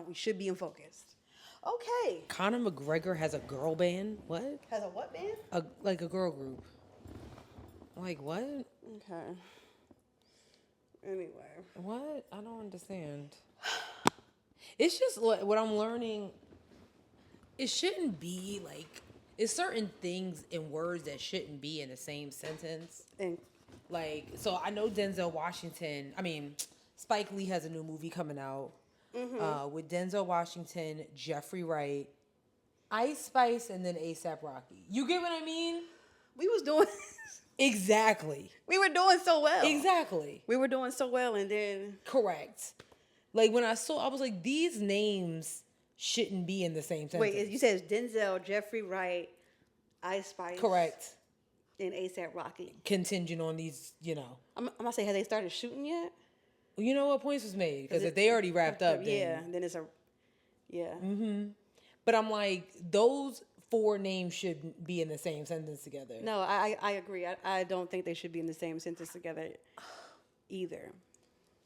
now we should be in focus. Okay. Conor McGregor has a girl band. What? Has a what band? Like a girl group. Like what? Okay. Anyway. What? I don't understand. It's just what I'm learning. It shouldn't be like, it's certain things in words that shouldn't be in the same sentence. And Like, so I know Spike Lee has a new movie coming out with Denzel Washington, Jeffrey Wright, Ice Spice, and then ASAP Rocky. You get what I mean? we was doing Exactly. we were doing so well. Exactly. We were doing so well, and then Correct. Like when I was like, these names shouldn't be in the same sentence. wait, you said it's Denzel, Jeffrey Wright, Ice Spice, Correct. and ASAP Rocky. Contingent on these, I'm gonna say, have they started shooting yet? You know what points was made? Because if they already wrapped up, then it's But I'm like, those 4 names shouldn't be in the same sentence together. No, I agree. I don't think they should be in the same sentence together either.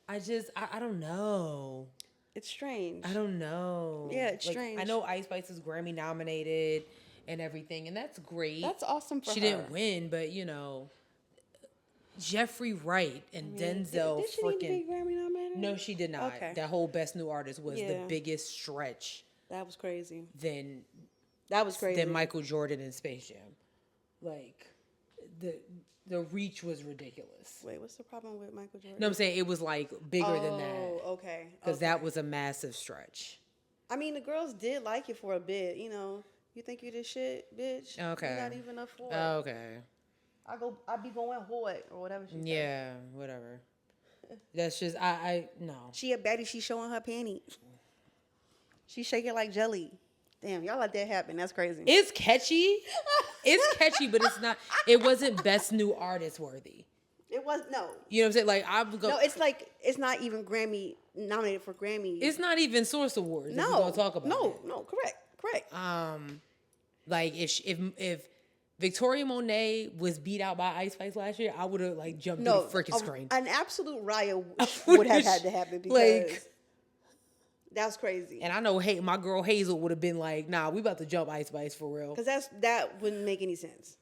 I don't know. It's strange. I don't know. Yeah, it's strange. I know Ice Spice is Grammy nominated and everything, and that's great. That's awesome for her. She didn't win, but Jeffrey Wright and Denzel did she need to be Grammy nominated? No, she did not. Okay. That whole Best New Artist was the biggest stretch. That was crazy. Than Michael Jordan in Space Jam. Like the reach was ridiculous. Wait, what's the problem with Michael Jordan? No, I'm saying it was like bigger than that. Oh, okay. Because that was a massive stretch. I mean, the girls did like it for a bit. You think you this shit, bitch? Okay. You're not even up for it. Okay. I be going hard or whatever she said. Yeah, whatever. That's just no. She a baddie. She showing her panties. She shaking like jelly. Damn, y'all let that happen. That's crazy. It's catchy. It's catchy, but it's not. It wasn't Best New Artist worthy. It was no. You know what I'm saying? Like No, it's like it's not even Grammy nominated for Grammy. It's not even Source Awards. No, if we're gonna talk about no, correct. Like if Victoria Monet was beat out by Ice Spice last year, I would have like jumped to the freaking screen. An absolute riot would have had to happen because that's crazy. And I know, my girl Hazel would have been like, "Nah, we about to jump Ice Spice for real." Because that wouldn't make any sense.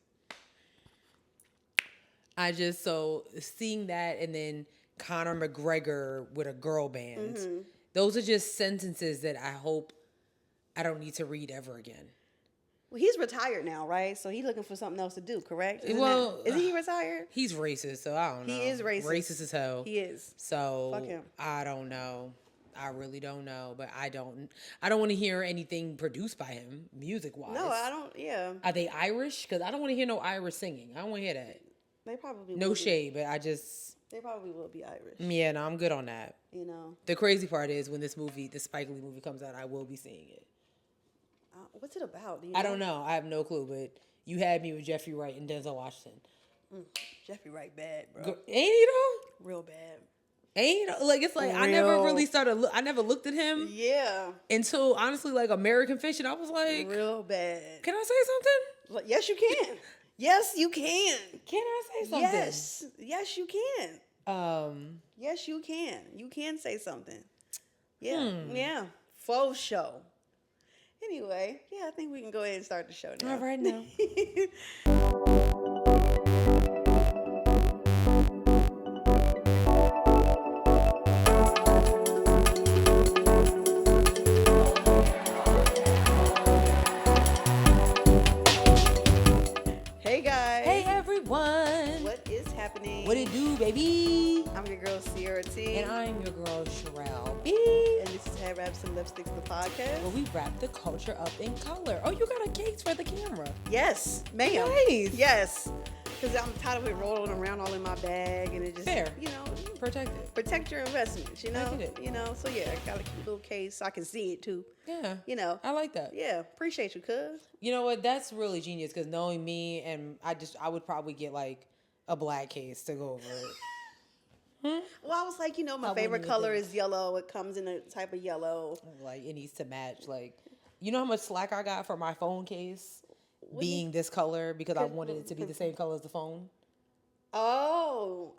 So seeing that, and then Conor McGregor with a girl band, those are just sentences that I hope I don't need to read ever again. Well, he's retired now, right? So he's looking for something else to do, correct? Is he retired? He's racist, so I don't know. He is racist. Racist as hell. He is. So fuck him. I don't know. I really don't know, but I don't want to hear anything produced by him, music wise. No, I don't. Yeah. Are they Irish? Because I don't want to hear no Irish singing. I don't want to hear that. They probably no shade, but they probably will be Irish. Yeah, no, I'm good on that. The crazy part is when this Spike Lee movie comes out, I will be seeing it. What's it about? I don't know. I have no clue, but you had me with Jeffrey Wright and Denzel Washington. Jeffrey Wright bad, bro. Ain't he though? Real bad. Ain't like it's like I never really I never looked at him. Yeah. Until honestly, like American Fiction, I was like, real bad. Can I say something? Yes, you can. Yes, you can. Can I say something? Yes, you can. Yes, you can. You can say something. Yeah. Yeah. Faux show. Anyway, I think we can go ahead and start the show now. All right now. Hey guys. Hey everyone. What is happening? What it do, baby? I'm your girl Sierra T. And I'm your girl Sherelle B. And this is Headwraps and Lipsticks, the podcast. Where we wrap the culture up in color. Oh, you got a case for the camera. Yes, ma'am. Nice. Yes. Because I'm tired of it rolling around all in my bag, and it just, fair. Protect it. Protect your investments, I get it. So yeah, I got a cute little case so I can see it too. Yeah. I like that. Yeah, appreciate you, cuz. You know what? That's really genius because knowing me, and I would probably get like a black case to go over it. Well, I was like, my favorite color is yellow. It comes in a type of yellow. Like it needs to match. Like, you know how much slack I got for my phone case being this color because I wanted it to be the same color as the phone. Oh,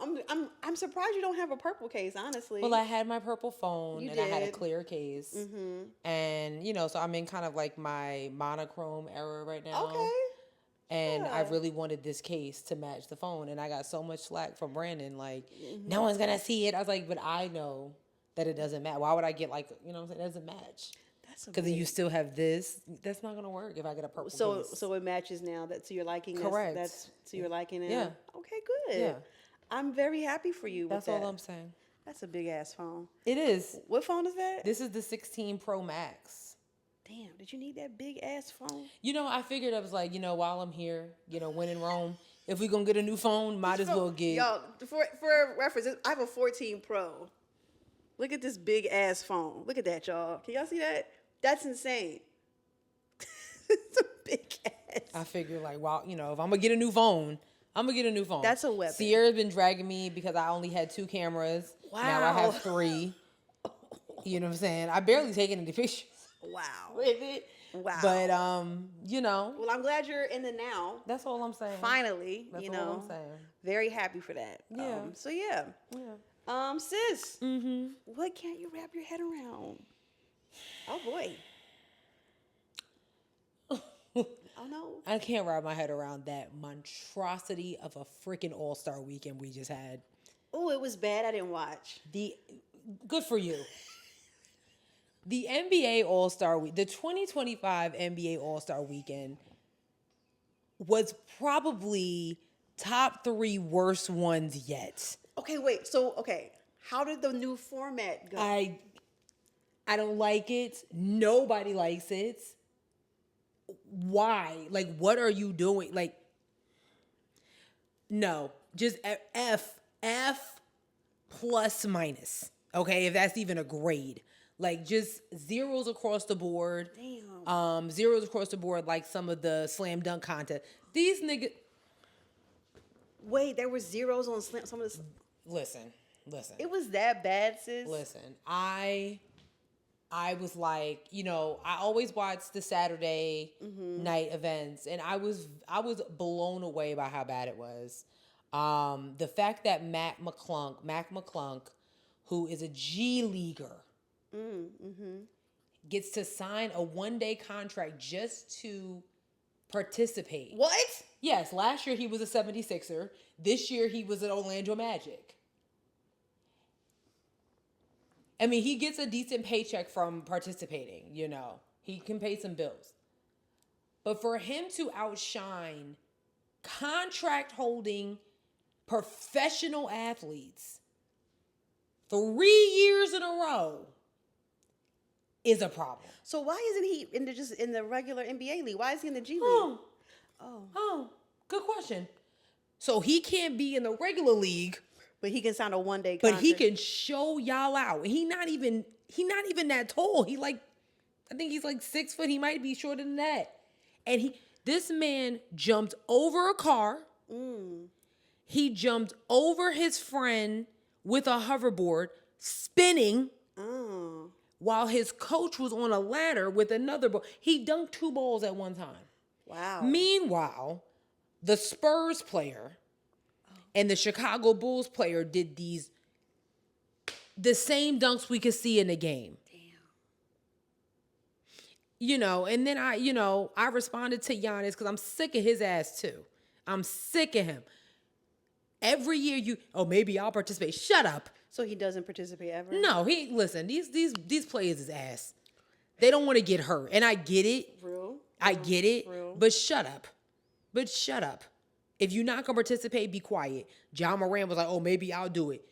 I'm surprised you don't have a purple case, honestly. Well, I had my purple phone You and I had a did. clear case. Mm-hmm. And, so I'm in kind of like my monochrome era right now. Okay. And I Yeah. really wanted this case to match the phone. And I got so much slack from Brandon, like, no one's going to see it. I was like, but I know that it doesn't match. Why would I get like, what I'm saying? It doesn't match. Because then you still have this. That's not going to work if I get a purple case. So it matches now. That's to your liking. Correct. That's to your liking now. Yeah. Okay, good. Yeah. I'm very happy for you That's with that. all I'm saying. That's a big ass phone. It is. What phone is that? This is the 16 Pro Max. Damn, did you need that big ass phone? I figured I was like, while I'm here, when in Rome, if we gonna get a new phone, might as well get. Y'all, for reference, I have a 14 Pro. Look at this big ass phone. Look at that, y'all. Can y'all see that? That's insane. It's a big ass. I figure like, if I'm gonna get a new phone, I'm gonna get a new phone. That's a weapon. Sierra's been dragging me because I only had 2 cameras. Wow. Now I have 3. You know what I'm saying? I barely taken any pictures. Wow. With it. Wow. But Well, I'm glad you're in the now. That's all I'm saying. Finally, That's all I'm saying. Very happy for that. Yeah. So yeah. Yeah. Sis. Mm-hmm. What can't you wrap your head around? Oh boy. Oh no. I can't wrap my head around that monstrosity of a freaking All-Star weekend we just had. Oh, it was bad. I didn't watch. Good for you. The NBA All-Star Week, the 2025 NBA All-Star Weekend was probably top 3 worst ones yet. Okay, wait. So, how did the new format go? I don't like it. Nobody likes it. Why? Like, what are you doing? Like, no, just F plus minus. Okay, if that's even a grade. Like, just zeros across the board. Damn. Zeros across the board, like some of the slam dunk contest. These niggas. Wait, there were zeros on some of the. Listen. It was that bad, sis. Listen, I was like, I always watch the Saturday night events, and I was blown away by how bad it was. The fact that Mac McClung, who is a G leaguer, gets to sign a 1-day contract just to participate. What? Yes, last year he was a 76er. This year he was an Orlando Magic. I mean, he gets a decent paycheck from participating, He can pay some bills. But for him to outshine contract-holding professional athletes 3 years in a row is a problem. So why isn't he just in the regular NBA league? Why is he in the G League? Oh, good question. So he can't be in the regular league, but he can sign a 1-day contract. but he can show y'all out. He not even that tall. I think he's like 6 foot. He might be shorter than that. And this man jumped over a car. He jumped over his friend with a hoverboard, spinning. While his coach was on a ladder with another ball. He dunked 2 balls at one time. Wow. Meanwhile, the Spurs player and the Chicago Bulls player did the same dunks we could see in the game. Damn. And then I responded to Giannis because I'm sick of his ass too. I'm sick of him. Every year maybe I'll participate. Shut up. So he doesn't participate ever? No, listen, these players is ass. They don't want to get hurt. And I get it. Real? I get it. Real. But shut up. If you're not going to participate, be quiet. John Moran was like, oh, maybe I'll do it.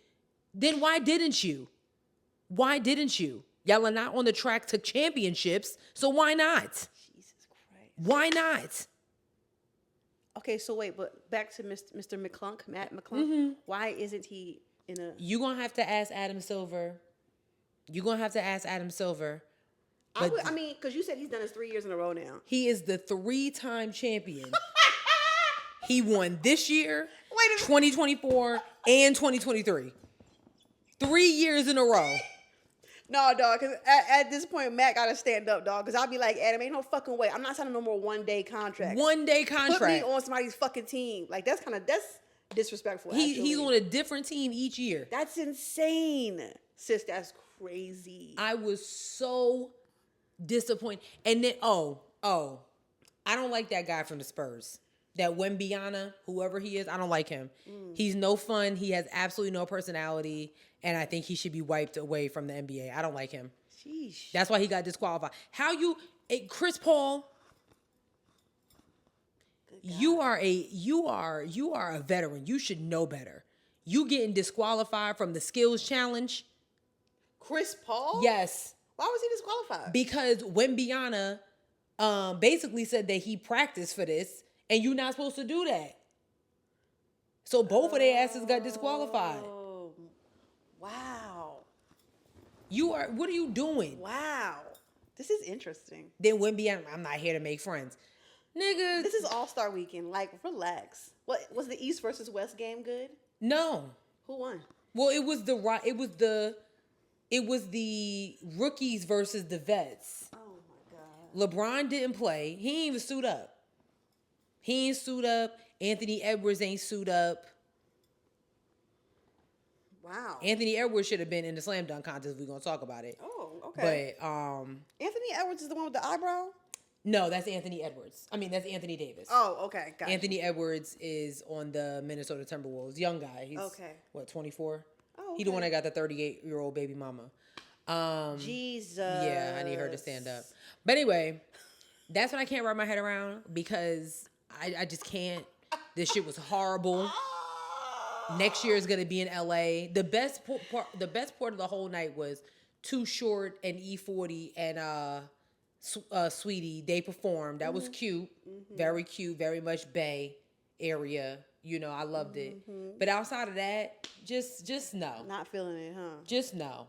Then why didn't you? Y'all are not on the track to championships, so why not? Jesus Christ. Why not? Okay, so wait, but back to Mr. McClung, Matt McClung. Why isn't he in a... You're going to have to ask Adam Silver. I mean, because you said he's done this 3 years in a row now. He is the 3-time champion. He won this year, 2024, and 2023. 3 years in a row. No, dog, because at this point, Matt got to stand up, dog, because I'll be like, Adam, ain't no fucking way. I'm not signing no more 1-day contract. 1-day contract. Put me on somebody's fucking team. Like, that's disrespectful. He's on a different team each year. That's insane, sis. That's crazy. I was so disappointed. And then I don't like that guy from the Spurs. That Wembiana, whoever he is, I don't like him. He's no fun. He has absolutely no personality, and I think he should be wiped away from the NBA. I don't like him. Sheesh. That's why he got disqualified. Chris Paul? You are a veteran. You should know better. You getting disqualified from the skills challenge? Chris Paul? Yes. Why was he disqualified? Because Wembiana basically said that he practiced for this, and you're not supposed to do that. So both of their asses got disqualified. Oh, wow. What are you doing? Wow. This is interesting. Then Wembiana, I'm not here to make friends. Nigga. This is All-Star Weekend. Like, relax. What was the East versus West game good? No. Who won? Well, it was the rookies versus the vets. Oh my God. LeBron didn't play. He ain't even suit up. He ain't suit up. Anthony Edwards ain't suit up. Wow. Anthony Edwards should have been in the slam dunk contest if we're gonna talk about it. Oh, okay. But Anthony Edwards is the one with the eyebrow? no, that's Anthony Edwards. I mean, that's Anthony Davis. Oh, okay. Gotcha. Anthony Edwards is on the Minnesota Timberwolves. Young guy. He's what, 24? Oh, okay. He the one that got the 38-year-old baby mama. Jesus. Yeah, I need her to stand up. But anyway, that's what I can't wrap my head around because I just can't. This shit was horrible. Next year is gonna be in LA. The best part of the whole night was Too Short and E40 and Sweetie. They performed. That was cute, very cute, very much Bay area. You know, I loved it. But outside of that, just no. Not feeling it, huh? Just no.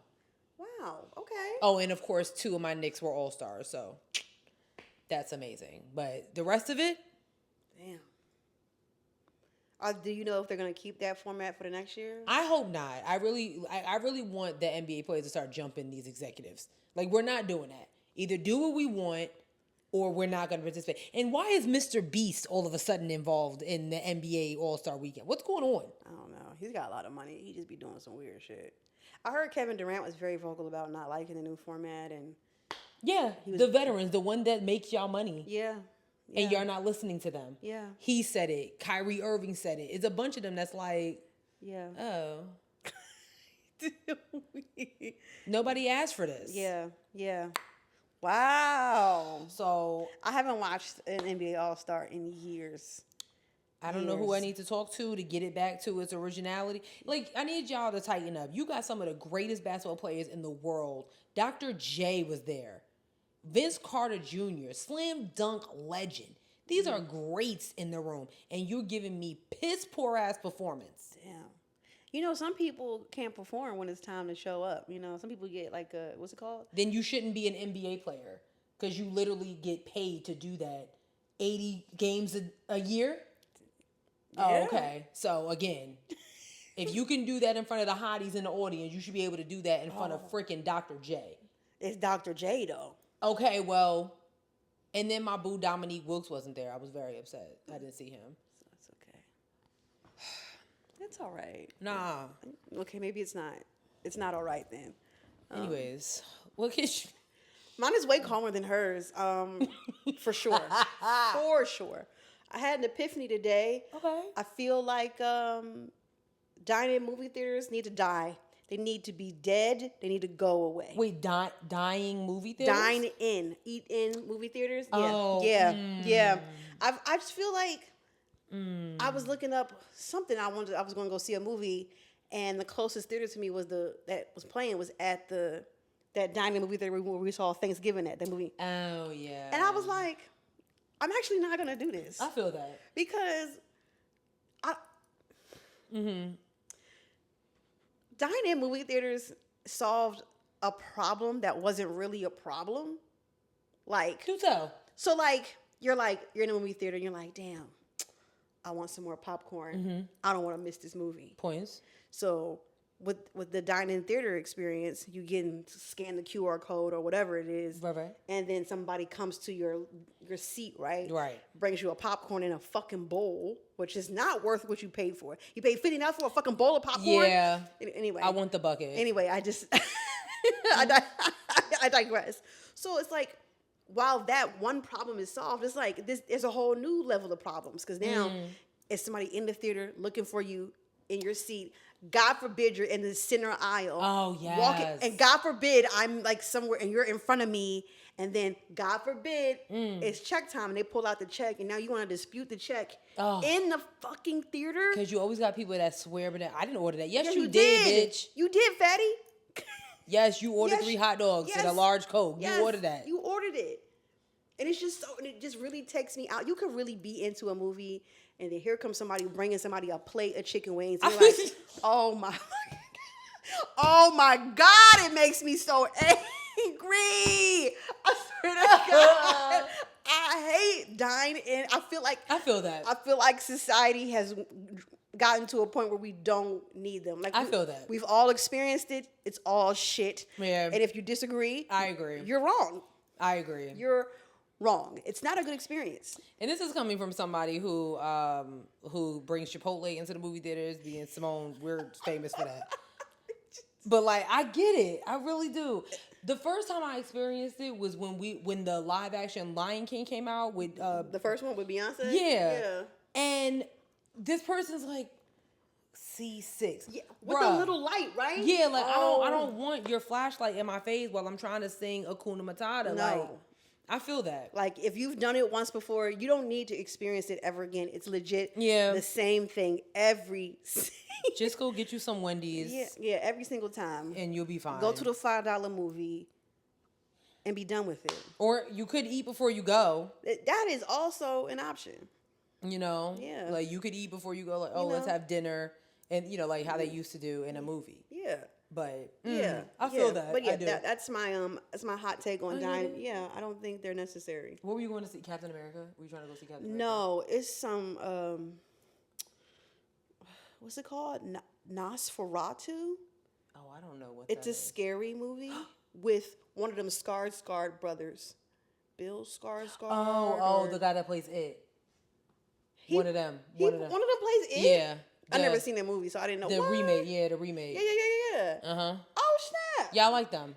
Wow. Okay. Oh, and of course, 2 of my Knicks were all-stars, so that's amazing. But the rest of it, damn. Do you know if they're gonna keep that format for the next year? I hope not. I really want the NBA players to start jumping these executives. Like, we're not doing that. Either do what we want, or we're not going to participate. And why is Mr. Beast all of a sudden involved in the NBA All-Star Weekend? What's going on? I don't know. He's got a lot of money. He just be doing some weird shit. I heard Kevin Durant was very vocal about not liking the new format, and the veterans, the one that makes y'all money. Yeah. And y'all not listening to them. Yeah. He said it. Kyrie Irving said it. It's a bunch of them that's like, oh. Nobody asked for this. Yeah. Wow. So I haven't watched an NBA All-Star in years. I don't know who I need to talk to get it back to its originality. Like, I need y'all to tighten up. You got some of the greatest basketball players in the world. Dr. J was there. Vince Carter Jr., slam dunk legend. These are greats in the room. And you're giving me piss poor ass performance. Damn. You know, some people can't perform when it's time to show up. You know, some people get like what's it called? Then you shouldn't be an NBA player because you literally get paid to do that 80 games a year. Yeah. Oh, okay. So again, if you can do that in front of the hotties in the audience, you should be able to do that in front of freaking Dr. J. It's Dr. J though. Okay, well, and then my boo Dominique Wilkes wasn't there. I was very upset. I didn't see him. That's okay. That's all right. Nah. Okay, maybe it's not. It's not all right then. Anyways, what can you... Mine is way calmer than hers, for sure. For sure. I had an epiphany today. Okay. I feel like dine-in movie theaters need to die. They need to be dead. They need to go away. Wait, dying movie theaters? Dine in, eat in movie theaters. Yeah, Oh, yeah. I just feel like I was looking up something. I was going to go see a movie, and the closest theater to me was that was playing was at that dine-in movie theater where we saw Thanksgiving at the movie. Oh yeah. And I was like, I'm actually not going to do this. I feel that because dine-in movie theaters solved a problem that wasn't really a problem. Like, do so. So you're in a movie theater and you're like, damn, I want some more popcorn. I don't want to miss this movie. Points. So with the dine-in theater experience, you scan the QR code or whatever it is, Right. and then somebody comes to your seat, right? Right. Brings you a popcorn in a fucking bowl, which is not worth what you paid for. You paid $50 for a fucking bowl of popcorn. Yeah. Anyway, I want the bucket. Anyway, I just I digress. So it's like, while that one problem is solved, it's like there's a whole new level of problems, because now it's somebody in the theater looking for you in your seat. God forbid you're in the center aisle. Oh, yes. Walking, and God forbid I'm like somewhere and you're in front of me, and then God forbid it's check time and they pull out the check, and now you want to dispute the check in the fucking theater. Because you always got people that swear, but I didn't order that. Yes, you did, bitch. You did, fatty. Yes, you ordered 3 hot dogs and a large Coke. Yes, you ordered that. You ordered it. And it's just and it just really takes me out. You could really be into a movie, and then here comes somebody bringing somebody a plate of chicken wings. And you're like, oh my God, it makes me so angry. I swear to God. I hate dine-in. I feel that. I feel like society has gotten to a point where we don't need them. Like, I feel that. We've all experienced it. It's all shit. Yeah. And if you disagree, I agree. You're wrong. I agree. You're wrong. It's not a good experience. And this is coming from somebody who brings Chipotle into the movie theaters. Being Simone, we're famous for that. But like, I get it. I really do. The first time I experienced it was when the live action Lion King came out with the first one with Beyonce. Yeah. And this person's like, C6. Yeah, with the little light, right? Yeah, like I don't want your flashlight in my face while I'm trying to sing Hakuna Matata. No. Like, I feel that. Like, if you've done it once before, you don't need to experience it ever again. It's legit the same thing every Just go get you some Wendy's. Yeah, every single time. And you'll be fine. Go to the $5 movie and be done with it. Or you could eat before you go. That is also an option. You know? Yeah. Like, you could eat before you go, like, let's have dinner. And, you know, like how they used to do in a movie. Yeah. But I feel that. But yeah, I do. That's my hot take on dying. Yeah, I don't think they're necessary. What were you going to see? Captain America? Were you trying to go see Captain America? No, it's some what's it called? Nosferatu. Oh, I don't know what. It's a scary movie with one of them Skarsgård brothers, Bill Skarsgård. Oh, the guy that plays it. One of them. One of them plays it. Yeah. I never seen that movie, so I didn't know. The remake. Yeah, the remake. Yeah. Oh snap! Yeah, I like them.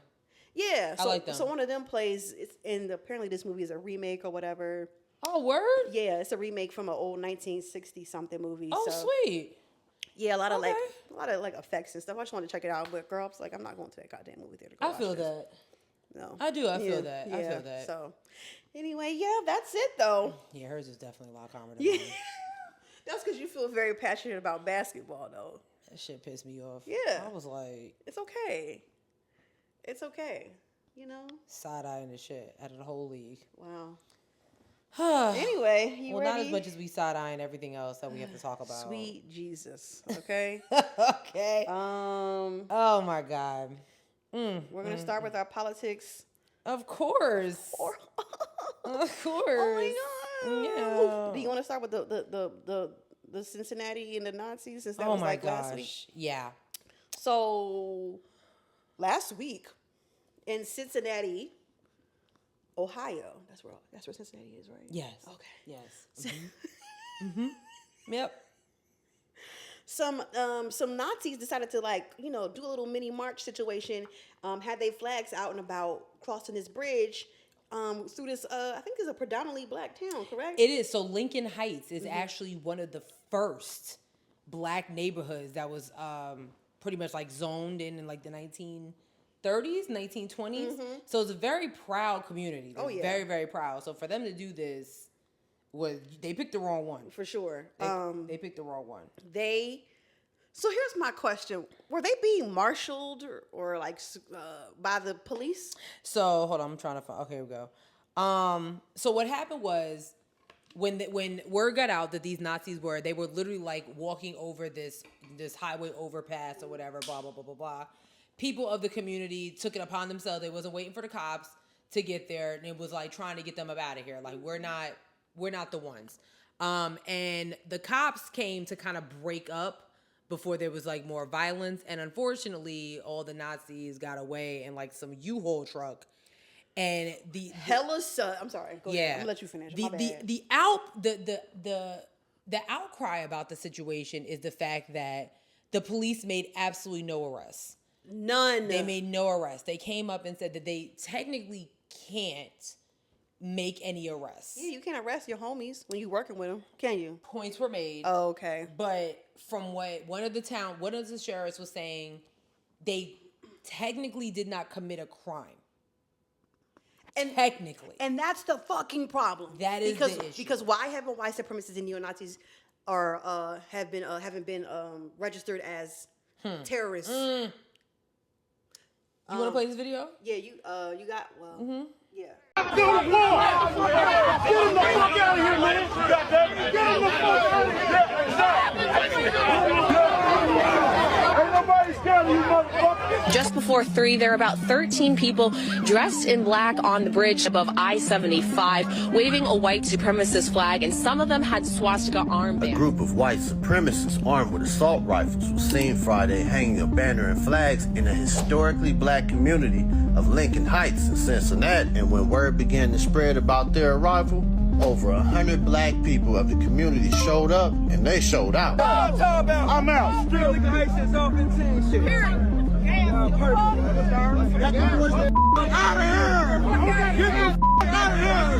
Yeah, I like them. So one of them plays. Apparently this movie is a remake or whatever. Oh, word? Yeah, it's a remake from an old 1960 something movie. Oh, so. Sweet. Yeah, a lot of effects and stuff. I just wanted to check it out, but girl, I was like, I'm not going to that goddamn movie theater. I feel that. No, I do. I feel that. Yeah. I feel that. So, anyway, yeah, that's it though. Yeah, hers is definitely a lot calmer than mine. That's because you feel very passionate about basketball, though. That shit pissed me off. Yeah, I was like, it's okay. You know, side eyeing the shit out of the whole league. Wow. Anyway, you ready? Not as much as we side eyeing everything else that we have to talk about. Sweet Jesus. Okay. Okay. Oh my God. We're gonna start with our politics. Of course. Of course. Oh my God. Yeah. Do you want to start with the Cincinnati and the Nazis, since that was like last week? Yeah. So last week in Cincinnati, Ohio. That's where Cincinnati is, right? Yes. Okay. Yes. Yep. Some Nazis decided to do a little mini march situation. Had they flags out and about crossing this bridge through this. I think it's a predominantly black town, correct? It is. So Lincoln Heights is actually one of the first black neighborhoods that was pretty much like zoned in like the 1930s, 1920s. So it's a very proud community. They're very, very proud. So for them to do this, they picked the wrong one. For sure. They picked the wrong one. So here's my question. Were they being marshaled or by the police? So hold on, I'm trying to find. Okay, here we go. So what happened was when word got out that these Nazis they were literally like walking over this highway overpass or whatever, blah, blah, blah, blah, blah. People of the community took it upon themselves. They wasn't waiting for the cops to get there, and it was like trying to get them up out of here. Like, we're not the ones. And the cops came to kind of break up before there was like more violence. And unfortunately, all the Nazis got away in like some U-Haul truck. And the I'm sorry. Go ahead. I'm gonna let you finish. The outcry about the situation is the fact that the police made absolutely no arrests. None. They made no arrests. They came up and said that they technically can't make any arrests. Yeah, you can't arrest your homies when you're working with them, can you? Points were made. Oh, okay. But from what one of the sheriffs was saying, they technically did not commit a crime. Technically. And that's the fucking problem. That is the issue. Because why haven't white supremacists and neo-Nazis haven't been registered as terrorists? You want to play this video? Yeah, you got, yeah. Get him the fuck out of here, man! Get him the fuck out of here! Ain't nobody scared of you, motherfucker! Just before 3, there are about 13 people dressed in black on the bridge above I-75, waving a white supremacist flag, and some of them had swastika armbands. A group of white supremacists armed with assault rifles was seen Friday hanging a banner and flags in a historically black community of Lincoln Heights in Cincinnati. And when word began to spread about their arrival, over 100 black people of the community showed up, and they showed out. I'm out.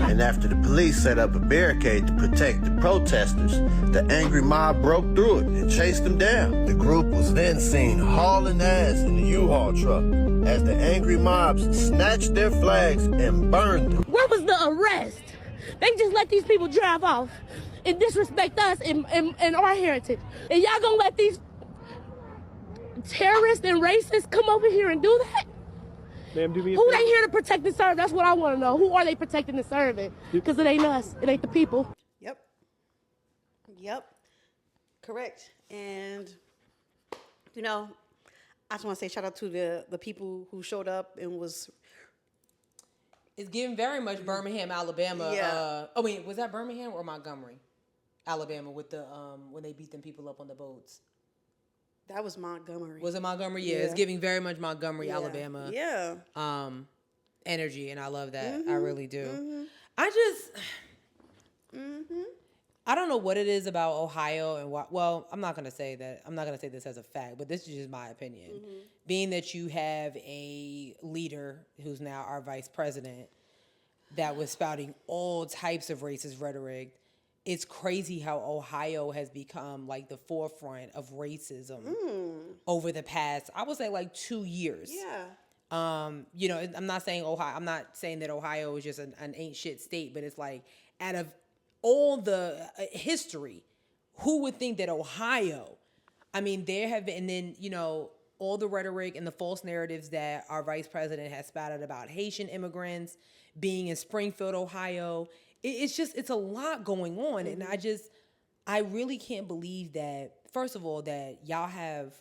And after the police set up a barricade to protect the protesters, the angry mob broke through it and chased them down. The group was then seen hauling ass in the U-Haul truck as the angry mobs snatched their flags and burned them. Where was the arrest? They just let these people drive off and disrespect us and our heritage. And y'all gonna let these terrorists and racists come over here and do that? Ma'am, do me a Who favor. they here to protect and serve? That's what I want to know. Who are they protecting and serving? Because it ain't us. It ain't the people. Yep. Correct. And, you know, I just want to say shout out to the people who showed up and was... It's giving very much Birmingham, Alabama. Yeah. Was that Birmingham or Montgomery, Alabama, with the when they beat them people up on the boats? That was Montgomery. Was it Montgomery? Yeah, it's giving very much Montgomery, Alabama. Yeah. Energy, and I love that. Mm-hmm. I really do. Mm-hmm. I just, I don't know what it is about Ohio and why. Well, I'm not gonna say that. I'm not gonna say this as a fact, but this is just my opinion. Mm-hmm. Being that you have a leader who's now our vice president that was spouting all types of racist rhetoric. It's crazy how Ohio has become like the forefront of racism over the past, I would say, like 2 years. Yeah. You know, I'm not saying Ohio. I'm not saying that Ohio is just an ain't shit state, but it's like out of all the history, who would think that Ohio? I mean, there have been, and then you know, all the rhetoric and the false narratives that our vice president has spouted about Haitian immigrants being in Springfield, Ohio. It's a lot going on. And I really can't believe that, first of all, that y'all have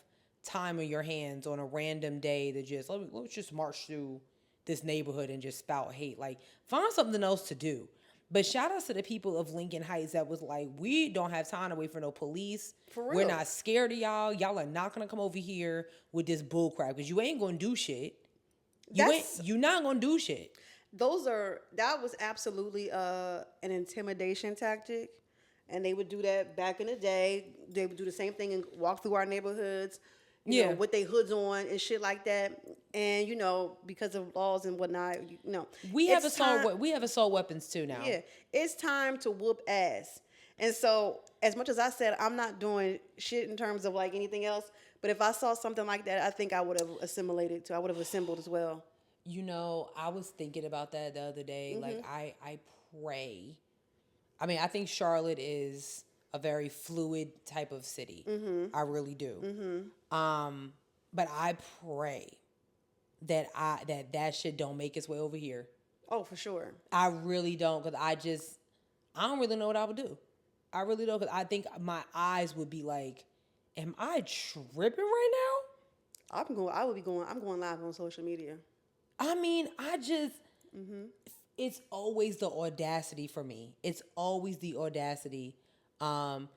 time on your hands on a random day to just, let's just march through this neighborhood and just spout hate. Like, find something else to do. But shout out to the people of Lincoln Heights that was like, we don't have time to wait for no police. For real. We're not scared of y'all. Y'all are not going to come over here with this bull crap because you ain't going to do shit. You're not going to do shit. That was absolutely an intimidation tactic. And they would do that back in the day. They would do the same thing and walk through our neighborhoods, you know, with their hoods on and shit like that. And, you know, because of laws and whatnot, we have assault weapons too now. Yeah. It's time to whoop ass. And so as much as I said, I'm not doing shit in terms of like anything else, but if I saw something like that, I think I would have assimilated too. I would have assembled as well. You know, I was thinking about that the other day. Mm-hmm. Like, I pray. I mean, I think Charlotte is a very fluid type of city. Mm-hmm. I really do. Mm-hmm. But I pray that that shit don't make its way over here. Oh, for sure. I really don't, because I don't really know what I would do. I really don't, because I think my eyes would be like, am I tripping right now? I'm going live on social media. I mean, it's always the audacity for me. It's always the audacity. And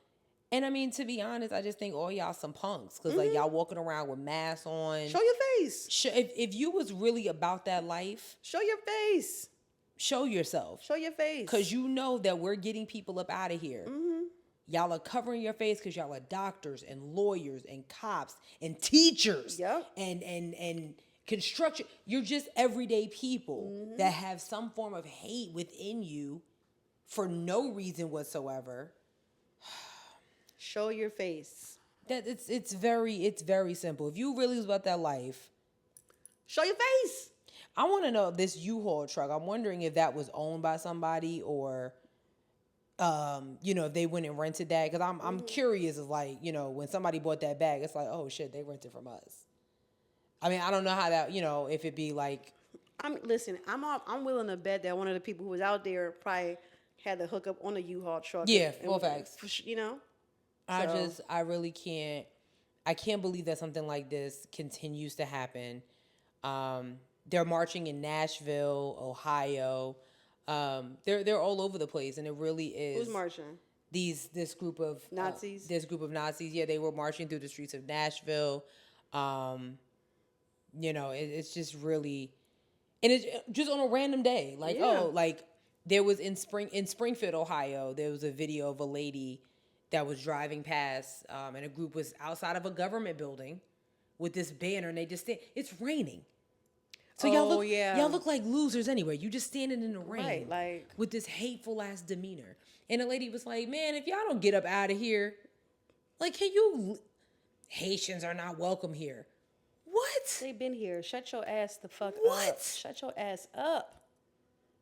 And I mean, to be honest, I just think all y'all some punks. Because, like, y'all walking around with masks on. Show your face. If you was really about that life. Show your face. Show yourself. Show your face. Because you know that we're getting people up out of here. Y'all are covering your face because y'all are doctors and lawyers and cops and teachers. Yep. And construction. You're just everyday people that have some form of hate within you for no reason whatsoever. Show your face. That it's very simple. If you really was about that life, show your face. I want to know this U-Haul truck. I'm wondering if that was owned by somebody or, if they went and rented that. Because I'm curious. Is like, when somebody bought that bag, it's like, oh shit, they rented from us. I mean, I don't know how that, if it be like. I'm willing to bet that one of the people who was out there probably had the hookup on a U-Haul truck. Yeah, full facts. I really can't. I can't believe that something like this continues to happen. They're marching in Nashville, Ohio. They're all over the place, and it really is. Who's marching? This group of Nazis. This group of Nazis. Yeah, they were marching through the streets of Nashville. It's just really, and it's just on a random day. Like there was in Springfield, Ohio. There was a video of a lady that was driving past, and a group was outside of a government building with this banner, and they just stand. It's raining. So y'all look like losers anyway. You just standing in the rain, right, with this hateful ass demeanor. And the lady was like, "Man, if y'all don't get up out of here, like, Haitians are not welcome here." What? They been here. Shut your ass the fuck what? up. Shut your ass up.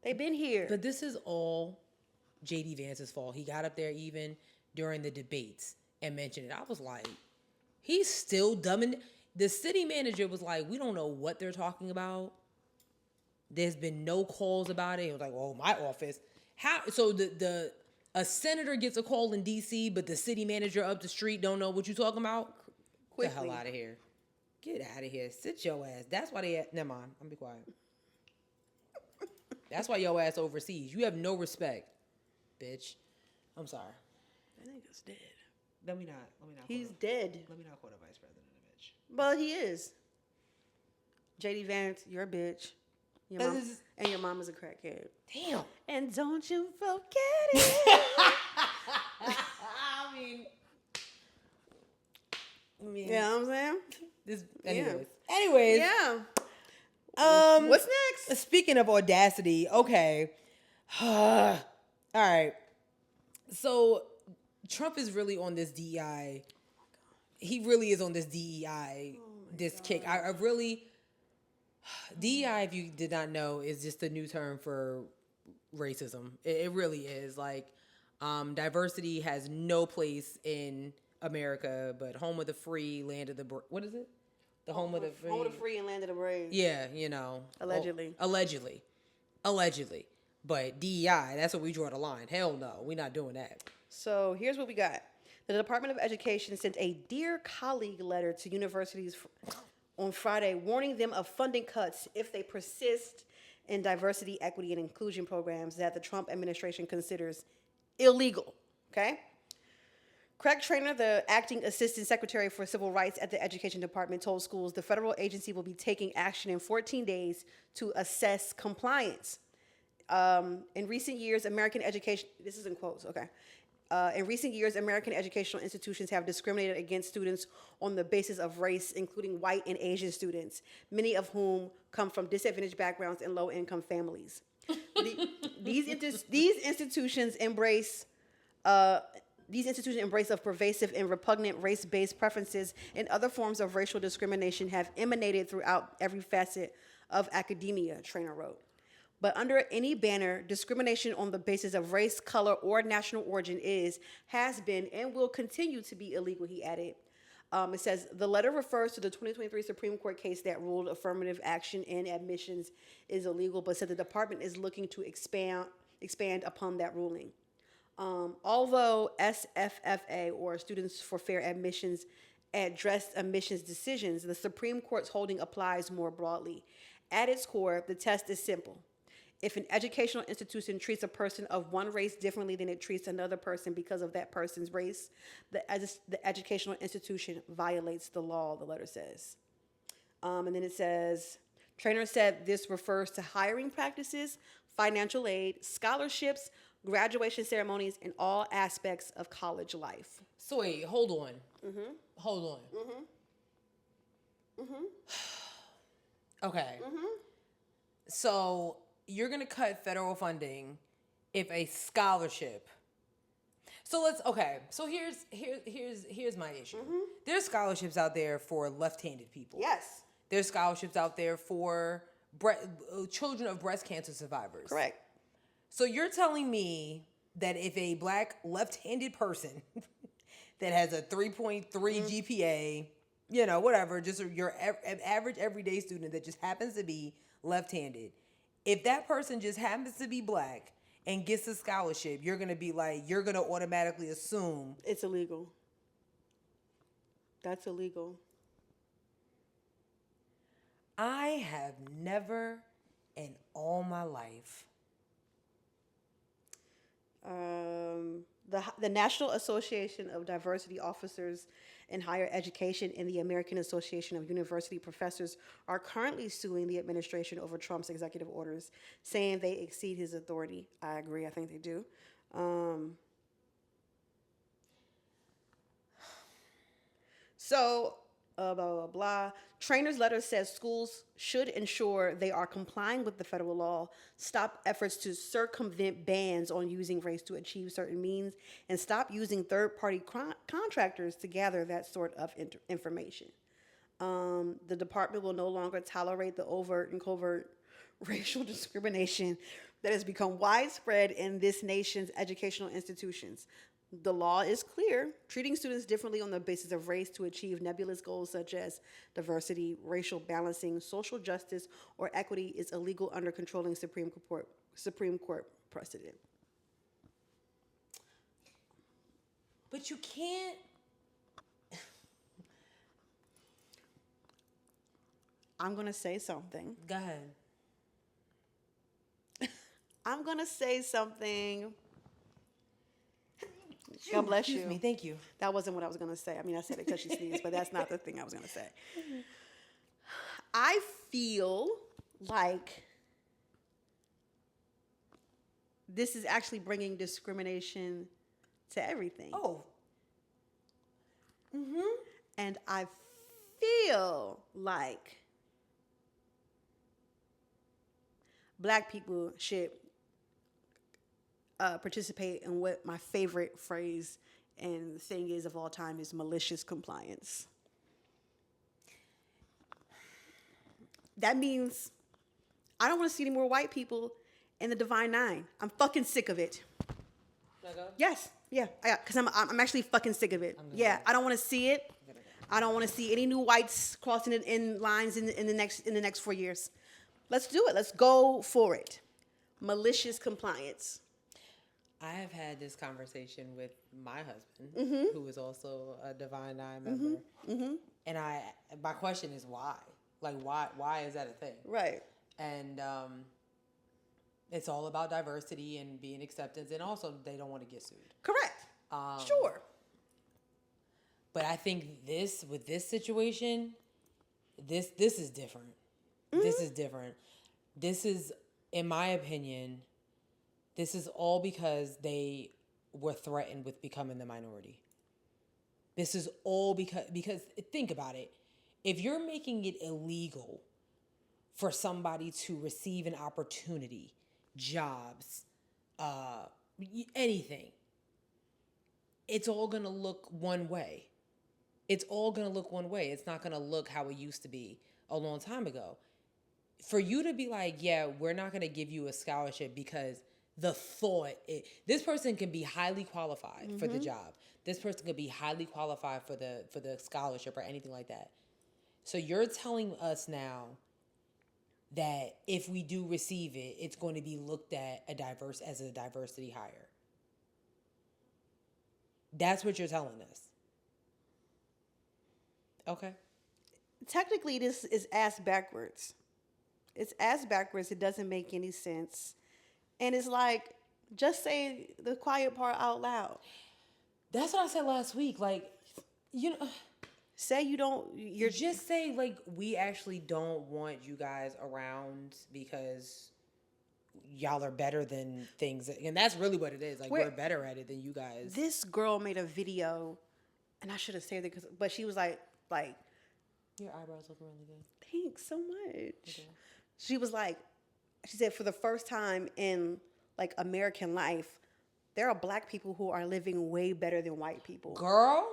They been here. But this is all J.D. Vance's fault. He got up there even during the debates and mentioned it. I was like, he's still dumbing. The city manager was like, we don't know what they're talking about. There's been no calls about it. It was like, oh, my office. How? So a senator gets a call in D.C., but the city manager up the street don't know what you're talking about? Quickly. Get the hell out of here. Get out of here. Sit your ass. That's why never mind. I'm be quiet. That's why your ass overseas. You have no respect, bitch. I'm sorry. That nigga's dead. Let me not. He's dead. Let me not call the vice president a bitch. Well, he is. J.D. Vance, you're a bitch. And your mom is a crackhead. Damn. And don't you forget it. I mean, you know what I'm saying? Anyways. Yeah. What's next? Speaking of audacity, okay. All right. So Trump is really on this DEI. He really is on this DEI, kick. I really, DEI, if you did not know, is just a new term for racism. It really is. Like, diversity has no place in America, but home of the free, land of the, what is it? The home of the free. Home of the free and land of the brave. Yeah, Allegedly. Allegedly. But DEI, that's what we draw the line. Hell no, we're not doing that. So here's what we got. The Department of Education sent a Dear Colleague letter to universities on Friday, warning them of funding cuts if they persist in diversity, equity, and inclusion programs that the Trump administration considers illegal. Okay? Craig Traynor, the acting assistant secretary for civil rights at the Education Department, told schools the federal agency will be taking action in 14 days to assess compliance. In recent years, American education, this is in quotes, okay. In recent years, American educational institutions have discriminated against students on the basis of race, including white and Asian students, many of whom come from disadvantaged backgrounds and low-income families. These institutions embrace of pervasive and repugnant race-based preferences and other forms of racial discrimination have emanated throughout every facet of academia, Traynor wrote. But under any banner, discrimination on the basis of race, color, or national origin has been, and will continue to be illegal, he added. It says, the letter refers to the 2023 Supreme Court case that ruled affirmative action in admissions is illegal, but said the department is looking to expand upon that ruling. Although SFFA, or Students for Fair Admissions, addressed admissions decisions, the Supreme Court's holding applies more broadly. At its core, the test is simple. if an educational institution treats a person of one race differently than it treats another person because of that person's race, the educational institution violates the law, the letter says. And then it says, trainer said this refers to hiring practices, financial aid, scholarships, graduation ceremonies, and all aspects of college life. So wait, hold on. Hold on. Okay. So you're gonna cut federal funding if a scholarship. So here's my issue. There's scholarships out there for left-handed people. Yes. There's scholarships out there for children of breast cancer survivors. Correct. So you're telling me that if a black left-handed person that has a 3.3 GPA, whatever, just your average everyday student that just happens to be left-handed, if that person just happens to be black and gets a scholarship, you're going to automatically assume it's illegal. That's illegal. I have never in all my life. The National Association of Diversity Officers in Higher Education and the American Association of University Professors are currently suing the administration over Trump's executive orders, saying they exceed his authority. I agree. I think they do. Blah, blah, blah. Trainer's letter says schools should ensure they are complying with the federal law, stop efforts to circumvent bans on using race to achieve certain means, and stop using third-party contractors to gather that sort of information. The department will no longer tolerate the overt and covert racial discrimination that has become widespread in this nation's educational institutions. The law is clear. Treating students differently on the basis of race to achieve nebulous goals such as diversity, racial balancing, social justice, or equity is illegal under controlling Supreme Court precedent. But you can't. I'm going to say something. Go ahead. I'm going to say something. God bless you. Excuse me, thank you. That wasn't what I was going to say. I mean, I said it because she sneezed, but that's not the thing I was going to say. I feel like this is actually bringing discrimination to everything. Oh. And I feel like black people should participate in what my favorite phrase and thing is of all time is malicious compliance. That means I don't want to see any more white people in the Divine Nine. I'm fucking sick of it. Yes, yeah, because I'm actually fucking sick of it. Yeah, I don't want to see it. I don't want to see any new whites crossing it in lines in the next 4 years. Let's do it. Let's go for it. Malicious compliance. I have had this conversation with my husband, who is also a Divine Nine member, and my question is why? Like, why is that a thing? Right. And it's all about diversity and being acceptance, and also they don't want to get sued. Correct. Sure. But I think with this situation, this is different. This is different. This is, in my opinion, this is all because they were threatened with becoming the minority. This is all because think about it. If you're making it illegal for somebody to receive an opportunity, jobs, anything, it's all going to look one way. It's all going to look one way. It's not going to look how it used to be a long time ago. For you to be like, yeah, we're not going to give you a scholarship because this person can be highly qualified for the job. This person could be highly qualified for the scholarship or anything like that. So you're telling us now that if we do receive it, it's going to be looked at as a diversity hire. That's what you're telling us. Okay. Technically, this is ass backwards. It's ass backwards. It doesn't make any sense. And it's like, just say the quiet part out loud. That's what I said last week. Like, you know, say you don't. You're just say like we actually don't want you guys around because y'all are better than things, and that's really what it is. Like we're better at it than you guys. This girl made a video, and I should have saved it but she was like your eyebrows look really good. Thanks so much. Okay. She was like, she said for the first time in like American life, there are black people who are living way better than white people. Girl,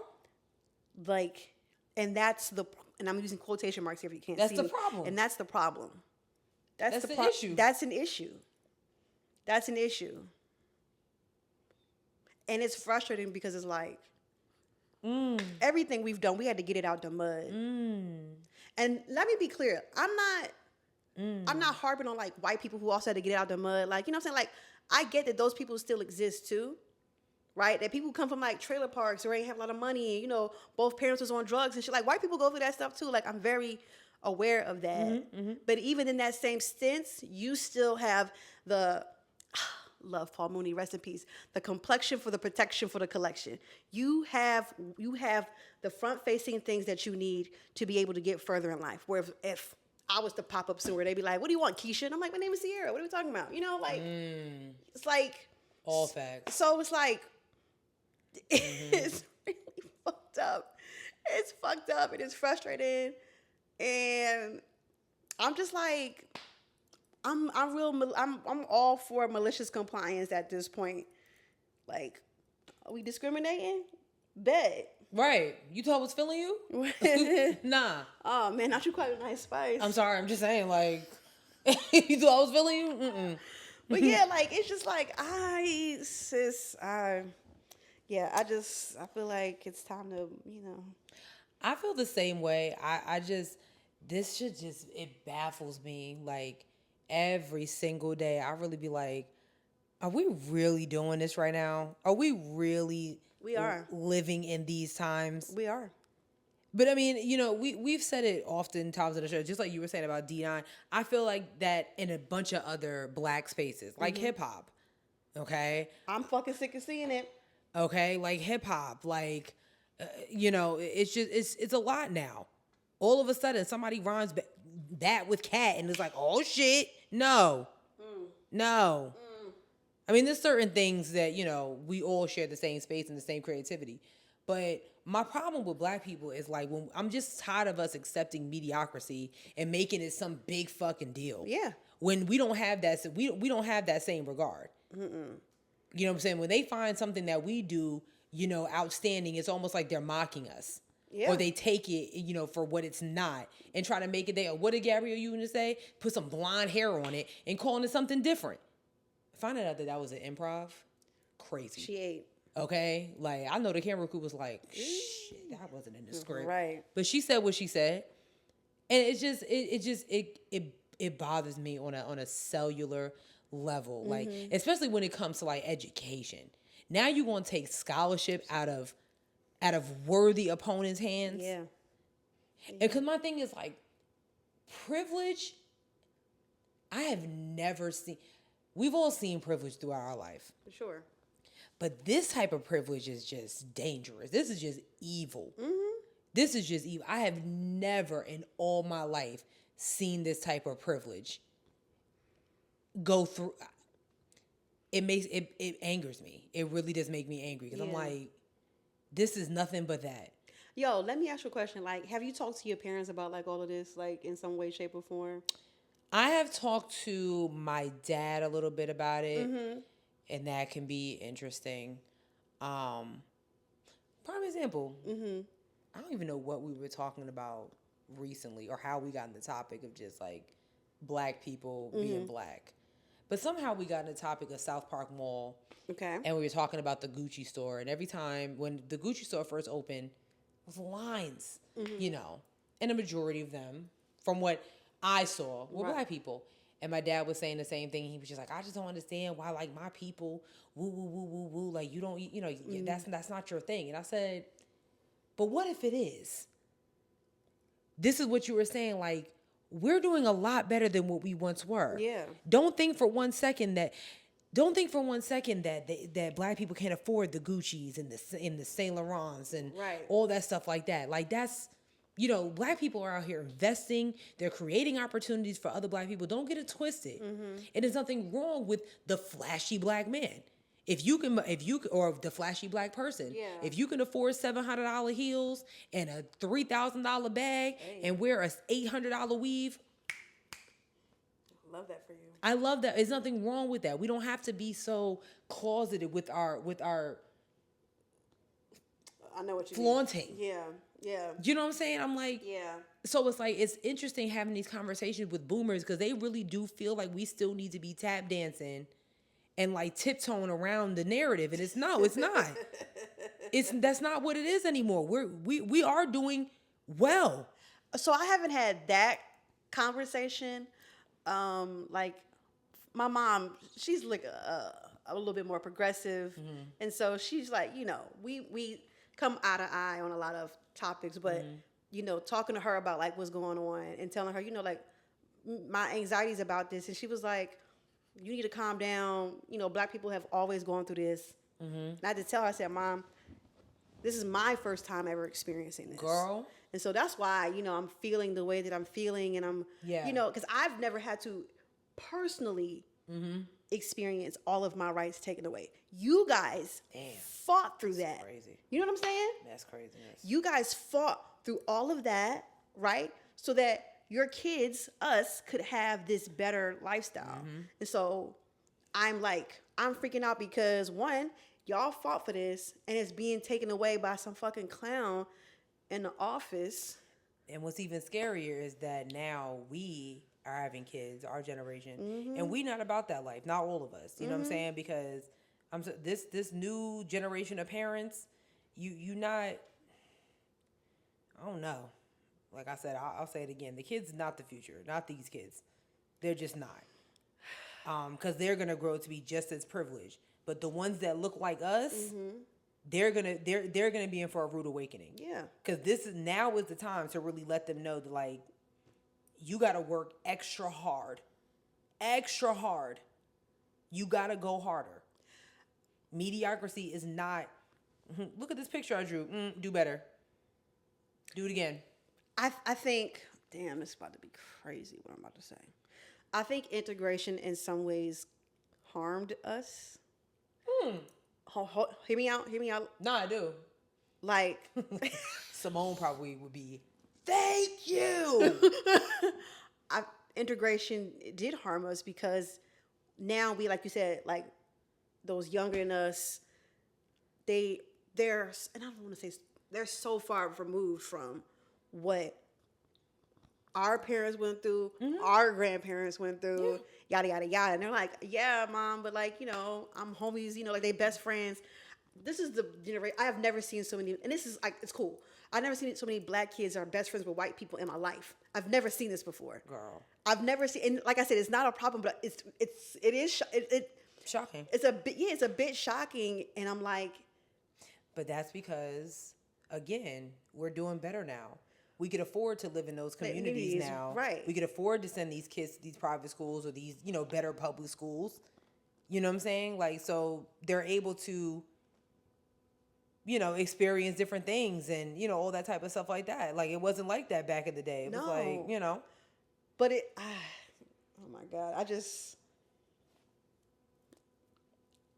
like, and I'm using quotation marks here if you can't see. That's the problem. And that's the problem. That's the issue. That's an issue. That's an issue. And it's frustrating because it's like, everything we've done, we had to get it out the mud. And let me be clear, I'm not harping on like white people who also had to get it out the mud. Like, you know what I'm saying? Like, I get that those people still exist too, right? That people come from like trailer parks or ain't have a lot of money, and, you know, both parents was on drugs and shit. Like, white people go through that stuff too. Like, I'm very aware of that. But even in that same stance, you still have the love Paul Mooney, rest in peace. The complexion for the protection for the collection. You have the front-facing things that you need to be able to get further in life. Where if I was to pop up somewhere, they'd be like, "What do you want, Keisha?" And I'm like, "My name is Sierra. What are we talking about?" You know, like it's like all facts. So it's like it's really fucked up. It's fucked up and it's frustrating, and I'm just like. I'm all for malicious compliance at this point. Like, are we discriminating? Bet. Right. You thought I was feeling you? Nah. Oh man, not you quite a nice spice. I'm sorry. I'm just saying, like, you thought I was feeling you? Mm-mm. But yeah, like it's just like I feel like it's time to, you know. I feel the same way. This shit just, it baffles me. Like, every single day, I really be like, are we really doing this right now? Are we really living in these times? We are. But I mean, you know, we've said it oftentimes on the show, just like you were saying about D9. I feel like that in a bunch of other black spaces, like hip hop. Okay? I'm fucking sick of seeing it. Okay? Like hip hop, like, you know, it's just, it's a lot now. All of a sudden, somebody rhymes that with cat, and it's like, oh shit, no. I mean, there's certain things that, you know, we all share the same space and the same creativity. But my problem with black people is like, when I'm just tired of us accepting mediocrity and making it some big fucking deal. Yeah. When we don't have that, we don't have that same regard. You know what I'm saying? When they find something that we do, you know, outstanding, it's almost like they're mocking us. Yeah. Or they take it, you know, for what it's not and try to make it there. What did Gabrielle Union say? Put some blonde hair on it and calling it something different. Finding out that was an improv, crazy. She ate. Okay? Like, I know the camera crew was like, shit, that wasn't in the script. Right. But she said what she said. And it bothers me on a cellular level. Like, especially when it comes to like education. Now you're going to take scholarship out of worthy opponents' hands. Yeah. And because my thing is like, privilege, I have never seen, we've all seen privilege throughout our life. For sure. But this type of privilege is just dangerous. This is just evil. This is just evil. I have never in all my life seen this type of privilege go through. It angers me. It really does make me angry because I'm like, this is nothing but that. Yo, let me ask you a question. Like, have you talked to your parents about like all of this, like in some way, shape, or form? I have talked to my dad a little bit about it, and that can be interesting. Prime example. I don't even know what we were talking about recently or how we got in the topic of just like black people being black. But somehow we got in the topic of South Park Mall. Okay. And we were talking about the Gucci store. And every time when the Gucci store first opened, there was lines, you know. And a majority of them, from what I saw, were black people. And my dad was saying the same thing. He was just like, I just don't understand why, like, my people, woo, woo, woo, woo, woo. Like, you don't, you know, that's not your thing. And I said, but what if it is? This is what you were saying, like, we're doing a lot better than what we once were. Yeah. Don't think for 1 second that don't think for 1 second that black people can't afford the Gucci's and the Saint Laurents and all that stuff like that. Like that's, you know, black people are out here investing. They're creating opportunities for other black people. Don't get it twisted. And there's nothing wrong with the flashy black man. Or the flashy black person. Yeah. If you can afford $700 heels and a $3,000 bag and wear a $800 weave, love that for you. I love that. There's nothing wrong with that. We don't have to be so closeted with our I know what you flaunting. mean. Yeah. You know what I'm saying? I'm like, yeah. So it's like, it's interesting having these conversations with boomers because they really do feel like we still need to be tap dancing and like tiptoeing around the narrative. And it's not. That's not what it is anymore. We are doing well. So I haven't had that conversation. Like my mom, she's like a little bit more progressive. And so she's like, you know, we come eye to eye on a lot of topics, but you know, talking to her about like what's going on and telling her, you know, like my anxieties about this. And she was like, you need to calm down. You know, black people have always gone through this. And I had to tell her, I said, Mom, this is my first time ever experiencing this. Girl. And so that's why, you know, I'm feeling the way that I'm feeling. And I'm, you know, because I've never had to personally experience all of my rights taken away. You guys fought through that. Crazy. You know what I'm saying? That's craziness. You guys fought through all of that, right? So that your kids, us, could have this better lifestyle. And so I'm freaking out because one, y'all fought for this and it's being taken away by some fucking clown in the office. And what's even scarier is that now we are having kids, our generation, and we not about that life. Not all of us. You know what I'm saying? Because this new generation of parents, you not, I don't know. Like I said, I'll say it again. The kids not the future. Not these kids. They're just not. Because they're gonna grow to be just as privileged. But the ones that look like us, they're gonna be in for a rude awakening. Yeah. Because now is the time to really let them know that like you gotta work extra hard. Extra hard. You gotta go harder. Mediocrity is not. Look at this picture I drew. Do better. Do it again. I think, damn, it's about to be crazy what I'm about to say. I think integration in some ways harmed us. Hear me out. No, I do. Like, Simone probably would be, thank you. Integration did harm us because now we, like you said, like those younger than us, they're, and I don't want to say, they're so far removed from what our parents went through, our grandparents went through, yada, yada, yada. And they're like, yeah, Mom, but like, you know, I'm homies, you know, like they best friends. This is the generation. I have never seen so many, and this is like, it's cool. I've never seen so many black kids are best friends with white people in my life. I've never seen this before. Girl. I've never seen, and like I said, it's not a problem, but it is shocking. It's a bit shocking. And I'm like. But that's because, again, we're doing better now. We could afford to live in those communities now. Right. We could afford to send these kids to these private schools or these, you know, better public schools. You know what I'm saying? Like, so they're able to, you know, experience different things and, you know, all that type of stuff like that. Like, it wasn't like that back in the day. It was like, you know. But oh my God,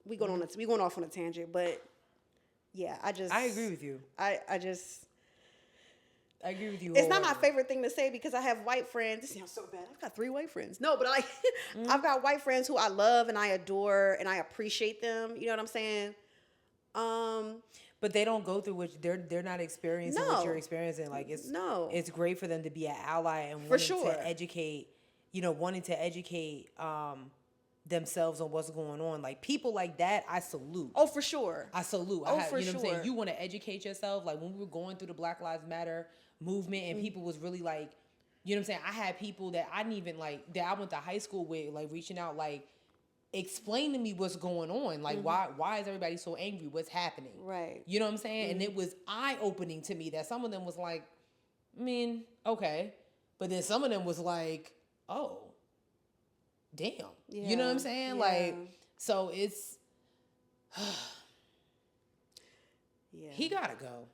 we going off on a tangent, but yeah, I agree with you. I agree with you. It's not my favorite thing to say because I have white friends. This sounds so bad. I've got 3 white friends. No, but I've got white friends who I love and I adore and I appreciate them. You know what I'm saying? But they don't go through what they're not experiencing what you're experiencing. Like it's great for them to be an ally and wanting to educate themselves on what's going on. Like people like that, I salute. Oh, for sure. I salute. Oh, you know for sure. what I'm saying? You want to educate yourself. Like when we were going through the Black Lives Matter movement and people was really like, you know what I'm saying? I had people that I didn't even like, that I went to high school with, like reaching out, like explain to me what's going on. Like why is everybody so angry? What's happening? Right. You know what I'm saying? And it was eye-opening to me that some of them was like, I mean, okay. But then some of them was like, oh, damn. Yeah. You know what I'm saying? Yeah. Like, So it's Yeah. he gotta go.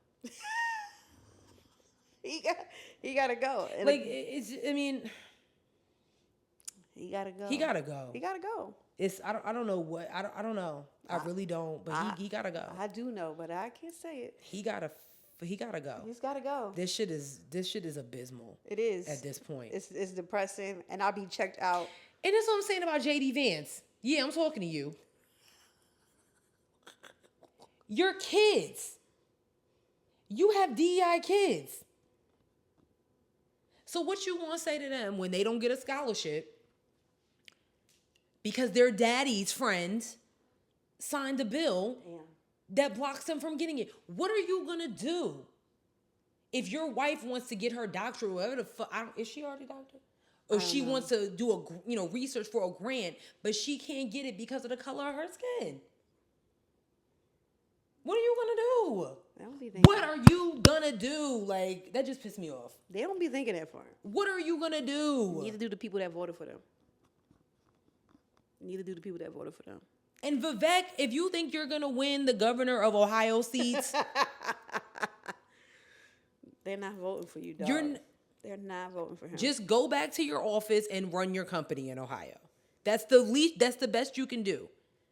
He gotta go. And Like it's. I mean, he gotta go. he gotta go. He gotta go. It's. I don't know what. I don't know. I really don't. But he gotta go. I do know, but I can't say it. He gotta go. He's gotta go. This shit is abysmal. It is at this point. It's depressing, and I'll be checked out. And that's what I'm saying about JD Vance. Yeah, I'm talking to you. Your kids. You have DEI kids. So what you gonna say to them when they don't get a scholarship because their daddy's friend signed a bill that blocks them from getting it? What are you gonna do if your wife wants to get her doctorate, whatever the fuck? Is she already doctor? Or she wants to do research for a grant, but she can't get it because of the color of her skin. What are you gonna do? They don't be thinking. What are you gonna do? Like, that just pissed me off. They don't be thinking that far. What are you gonna do? Neither do the people that voted for them. Neither do the people that voted for them. And Vivek, if you think you're gonna win the governor of Ohio seats, they're not voting for you, dog. They're not voting for him. just go back to your office and run your company in Ohio. That's the best you can do.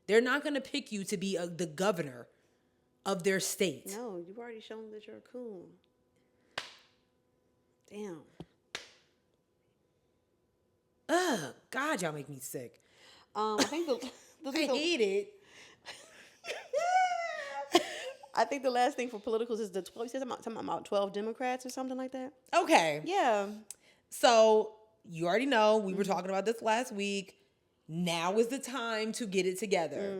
They're not gonna pick you to be the governor of their state. No, you've already shown that you're a coon. Damn. Ugh, God, y'all make me sick. I think I hate it. I think the last thing for politicals is the 12. You said something about 12 Democrats or something like that. Okay. Yeah. So you already know we were talking about this last week. Now is the time to get it together.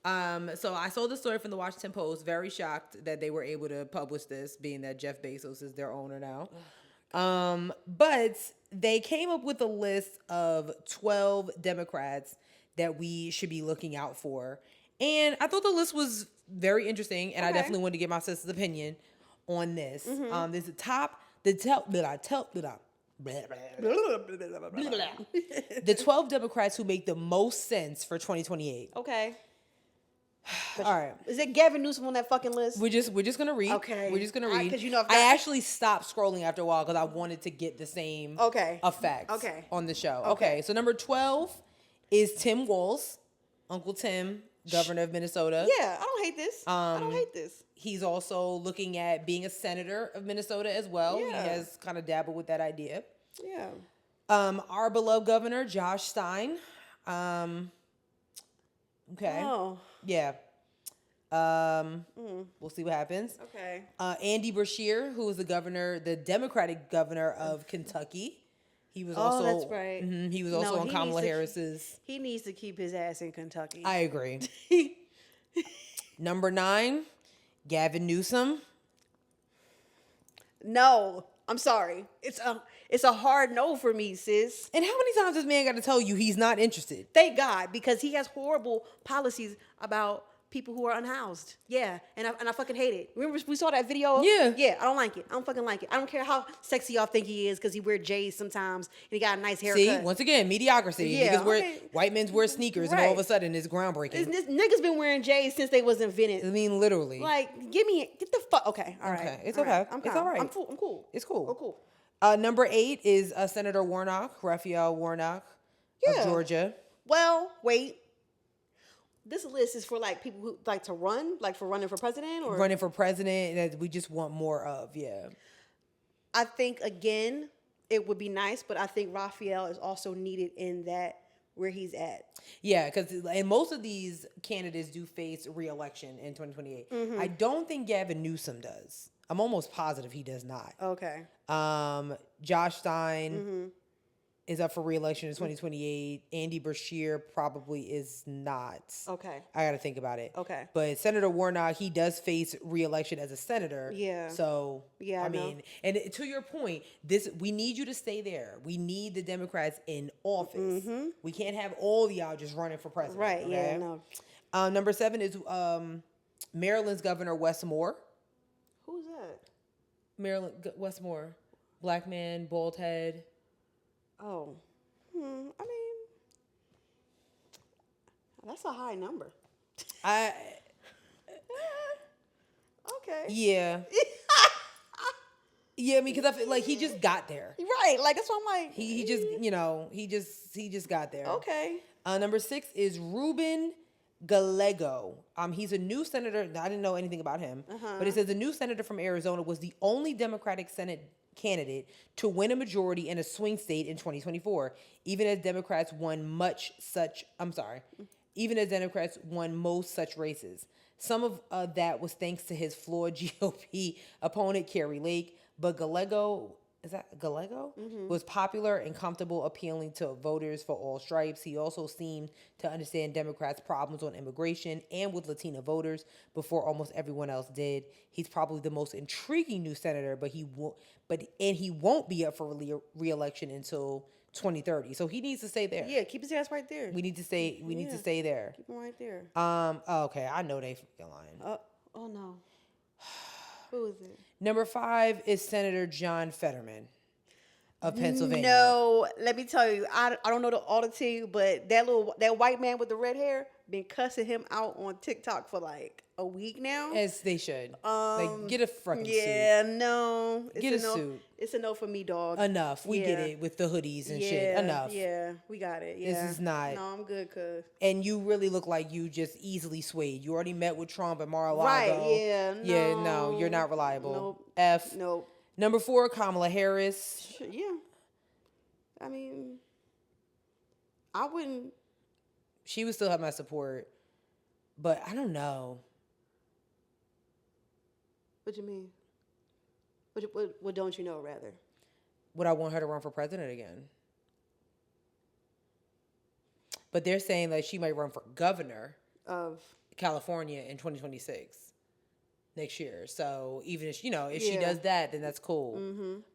So I saw the story from the Washington Post. Very shocked that they were able to publish this, being that Jeff Bezos is their owner now. But they came up with a list of 12 Democrats that we should be looking out for. And I thought the list was very interesting, and I definitely wanted to get my sister's opinion on this. There's the 12 Democrats who make the most sense for 2028. Okay. All right. Is it Gavin Newsom on that fucking list? We're just gonna read. Okay. We're just gonna read. 'Cause you know, I actually stopped scrolling after a while because I wanted to get the same effect on the show. Okay. So number 12 is Tim Walz, Uncle Tim, governor of Minnesota. Yeah, I don't hate this. I don't hate this. He's also looking at being a senator of Minnesota as well. Yeah. He has kind of dabbled with that idea. Yeah. Our beloved governor, Josh Stein. Okay. Oh. Yeah. We'll see what happens. Okay. Andy Beshear, who was the Democratic governor of Kentucky. He was also. that's right. He was also on Kamala Harris's. He needs to keep his ass in Kentucky. I agree. Number 9, Gavin Newsom. No, I'm sorry. It's a hard no for me, sis. And how many times this man got to tell you he's not interested? Thank God, because he has horrible policies about people who are unhoused. Yeah, and I fucking hate it. Remember we saw that video? Yeah. Yeah, I don't like it. I don't fucking like it. I don't care how sexy y'all think he is because he wear J's sometimes and he got a nice haircut. See, once again, mediocrity. Yeah, Because white men wear sneakers and all of a sudden it's groundbreaking. This nigga's been wearing J's since they was invented. I mean, literally. Like, get the fuck. Okay, all right. Okay, it's all okay. right. I'm It's calm. all right. I'm cool. It's cool. Oh, cool. Number 8 is Senator Warnock, Raphael Warnock of Georgia. Well, wait. This list is for like people who like to run, like for running for president or Running for president that we just want more of, yeah. I think again, it would be nice, but I think Raphael is also needed in that where he's at. Yeah, because most of these candidates do face re-election in 2028. I don't think Gavin Newsom does. I'm almost positive he does not. Okay. Josh Stein is up for re-election in 2028. Andy Beshear probably is not. Okay. I got to think about it. Okay. But Senator Warnock, he does face re-election as a senator. Yeah. So, yeah, I mean, and to your point, we need you to stay there. We need the Democrats in office. We can't have all y'all just running for president. Right. Okay? Yeah. No. Number 7 is Maryland's Governor Wes Moore. Who's that? Wes Moore. Black man, bald head. Oh. I mean, That's a high number. Okay. Yeah. Yeah, I mean, because I feel like he just got there. Right. Like, that's what I'm like. He just, you know, he just got there. Okay. Number 6 is Ruben Gallego. He's a new senator. I didn't know anything about him, but it says the new senator from Arizona was the only Democratic Senate candidate to win a majority in a swing state in 2024, even as Democrats won most such races. Some of that was thanks to his flawed GOP opponent, Carrie Lake, but Gallego, was popular and comfortable appealing to voters for all stripes. He also seemed to understand Democrats' problems on immigration and with Latina voters before almost everyone else did. He's probably the most intriguing new senator, but he won't be up for re-election until 2030. So he needs to stay there. Yeah, keep his ass right there. We need to stay there. Keep him right there. Okay, I know they fucking lying. Oh no. Who is it? Number 5 is Senator John Fetterman of Pennsylvania. No, let me tell you, I don't know all the tea, but that white man with the red hair been cussing him out on TikTok for like a week now. As they should. Like, get a fucking suit. Yeah, no. Get a suit. It's a no for me, dog. Enough. We get it with the hoodies and shit. Enough. Yeah, we got it. Yeah. This is not. No, I'm good, cuz. And you really look like you just easily swayed. You already met with Trump and Mar-a-Lago. Right, yeah. No, yeah, no, you're not reliable. Nope. F. Nope. Number 4, Kamala Harris. Yeah. I mean, I wouldn't. She would still have my support. But I don't know. What you mean? What don't you know, rather? Would I want her to run for president again? But they're saying that she might run for governor Of California in 2026 next year. So even if she does that, then that's cool.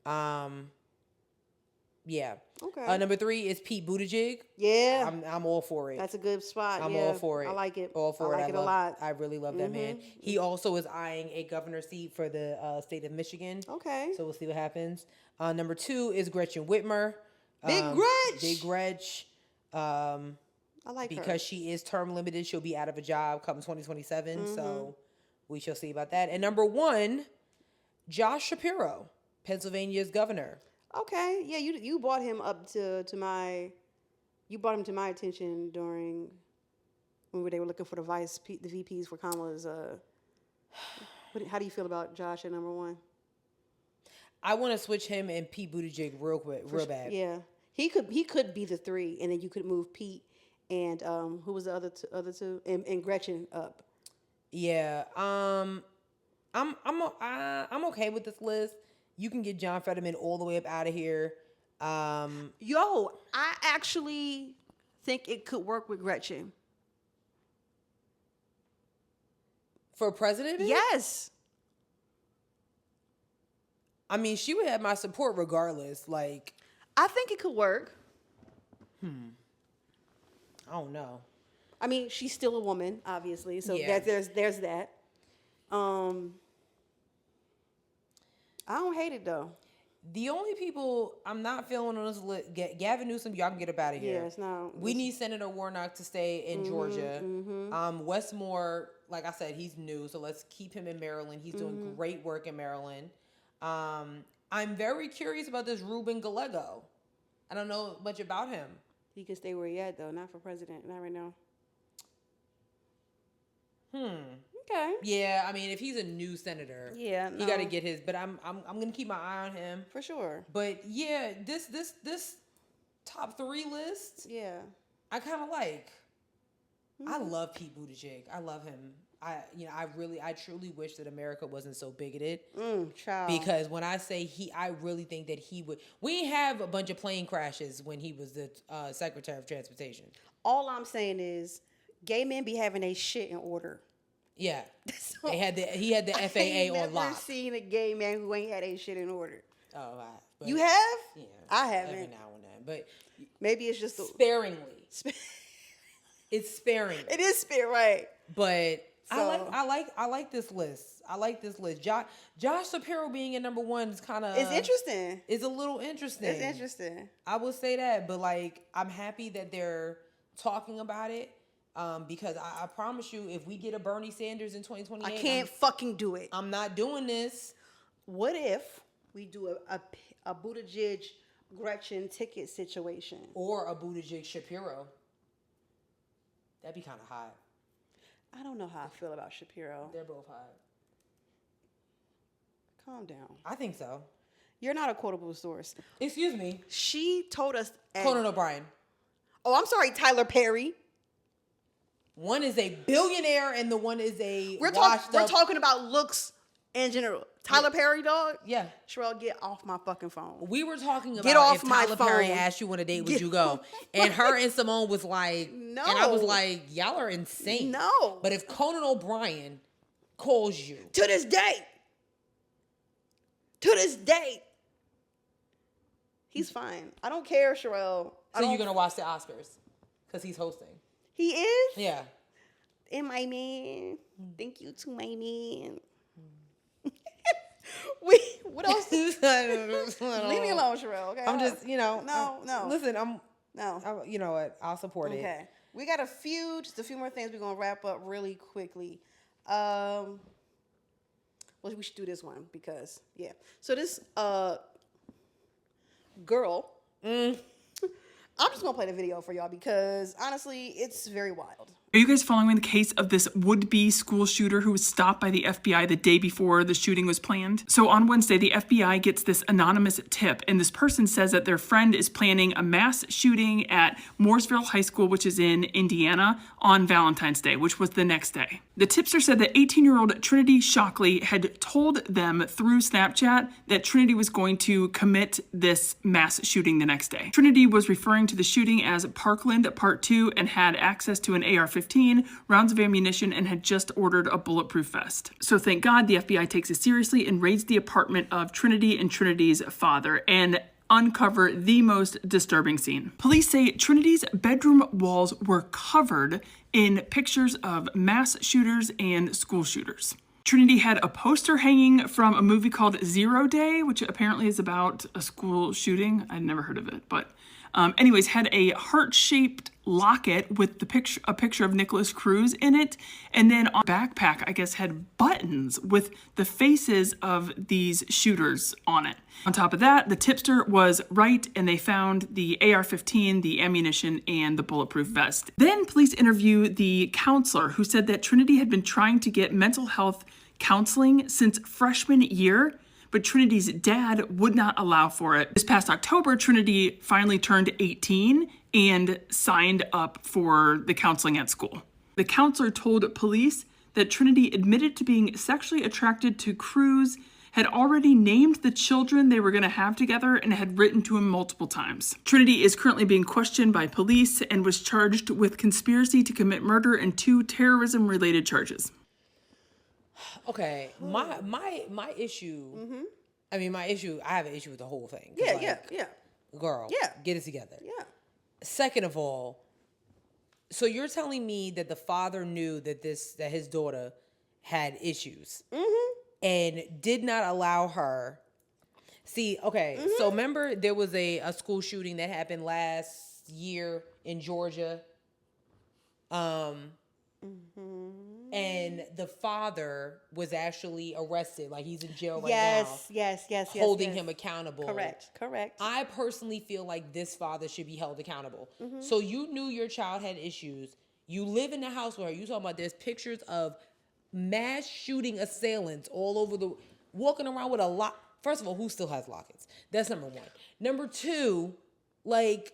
Mm-hmm. Yeah. Okay. Number 3 is Pete Buttigieg. Yeah. I'm all for it. That's a good spot. I'm all for it. I like it. All for it. I like it a lot. I really love that man. He also is eyeing a governor seat for the state of Michigan. Okay. So we'll see what happens. Number 2 is Gretchen Whitmer. Big Gretch. Big Gretch. I like her. Because she is term limited, she'll be out of a job come 2027. So we shall see about that. And number 1, Josh Shapiro, Pennsylvania's governor. Okay. Yeah, you brought him up to my attention during when they were looking for the VPs for Kamala's. How do you feel about Josh at number 1? I want to switch him and Pete Buttigieg real bad. Yeah, he could be the 3, and then you could move Pete and who was the other two and Gretchen up. Yeah. I'm okay with this list. You can get John Fetterman all the way up out of here. Yo, I actually think it could work with Gretchen. For president? Yes. I mean, she would have my support regardless. Like, I think it could work. I don't know. I mean, she's still a woman, obviously. So Yeah. there's that. I don't hate it though. The only people I'm not feeling on this list, Gavin Newsom, y'all can get up out of here. Yeah, it's not. We need Senator Warnock to stay in Georgia. Westmore, like I said, he's new, so let's keep him in Maryland. He's doing great work in Maryland. I'm very curious about this Ruben Gallego. I don't know much about him. He can stay where he at though, not for president, not right now. Okay. Yeah, I mean, if he's a new senator, he got to get his. But I'm gonna keep my eye on him For sure. But yeah, this top 3 list, Yeah. I kind of like. I love Pete Buttigieg. I love him. I truly wish that America wasn't so bigoted. Child. Because when I say I really think that he would. We have a bunch of plane crashes when he was the Secretary of Transportation. All I'm saying is, gay men be having a shit in order. Yeah, he had the FAA on lock. I've never seen a gay man who ain't had a shit in order. Oh, but, You have? Yeah, I haven't. every now and then, but Maybe it's just sparingly. It's sparing. It is spirit, right? But So- I like this list. I like this list. Josh Shapiro being in number 1 is kind of It's interesting. It's a little interesting. It's interesting. I will say that, but like I'm happy that they're talking about it. Because I promise you, if we get a Bernie Sanders in 2028, I can't fucking do it. I'm not doing this. What if we do a Buttigieg Gretchen ticket situation? Or a Buttigieg Shapiro. That'd be kind of hot. I don't know how I feel about Shapiro. They're both hot. Calm down. I think so. You're not a quotable source. Excuse me. She told us... Conan O'Brien. Oh, I'm sorry, Tyler Perry. One is a billionaire and the one is a We're talking about looks in general. Tyler Perry, dog? Yeah. Sherelle, get off my fucking phone. We were talking about Get off if my Tyler Perry phone. asked you on a date, would you go? And her and Simone was like, No. And I was like, y'all are insane. No. But if Conan O'Brien calls you. To this day. He's fine. I don't care, Sherelle. So you're going to watch the Oscars? Because he's hosting. He is? Yeah. And my man. Thank you to my man. What else? Leave me alone, Sherelle, okay? I'm just, No. Listen, No. you know what? I'll support it. Okay. We got just a few more things we're going to wrap up really quickly. Well, we should do this one because, yeah. So this girl, I'm just going to play the video for y'all because, honestly, it's very wild. Are you guys following the case of this would-be school shooter who was stopped by the FBI the day before the shooting was planned? So on Wednesday, the FBI gets this anonymous tip, and this person says that their friend is planning a mass shooting at Mooresville High School, which is in Indiana, on Valentine's Day, which was the next day. The tipster said that 18-year-old Trinity Shockley had told them through Snapchat that Trinity was going to commit this mass shooting the next day. Trinity was referring to the shooting as Parkland Part 2 and had access to an AR-15, rounds of ammunition, and had just ordered a bulletproof vest. So thank God the FBI takes it seriously and raids the apartment of Trinity and Trinity's father and uncover the most disturbing scene. Police say Trinity's bedroom walls were covered in pictures of mass shooters and school shooters. Trinity had a poster hanging from a movie called 0 Day, which apparently is about a school shooting. I'd never heard of it, but anyways, had a heart-shaped locket with a picture of Nicholas Cruz in it, and then on backpack, I guess, had buttons with the faces of these shooters on it. On top of that, the tipster was right, and they found the AR-15, the ammunition, and the bulletproof vest. Then police interview the counselor who said that Trinity had been trying to get mental health counseling since freshman year, but Trinity's dad would not allow for it. This past October, Trinity finally turned 18 and signed up for the counseling at school. The counselor told police that Trinity admitted to being sexually attracted to Cruz, had already named the children they were going to have together, and had written to him multiple times. Trinity is currently being questioned by police and was charged with conspiracy to commit murder and 2 terrorism-related charges. Okay, my issue. I have an issue with the whole thing. Yeah. Girl, get it together. Yeah. Second of all, so you're telling me that the father knew that his daughter had issues and did not allow her. See, okay, so remember there was a school shooting that happened last year in Georgia. And the father was actually arrested. Like, he's in jail right now. Yes. Holding him accountable. Correct. I personally feel like this father should be held accountable. So you knew your child had issues. You live in the house with her. You talking about there's pictures of mass shooting assailants all over walking around with a lock. First of all, who still has lockets? That's number one. Number two, like,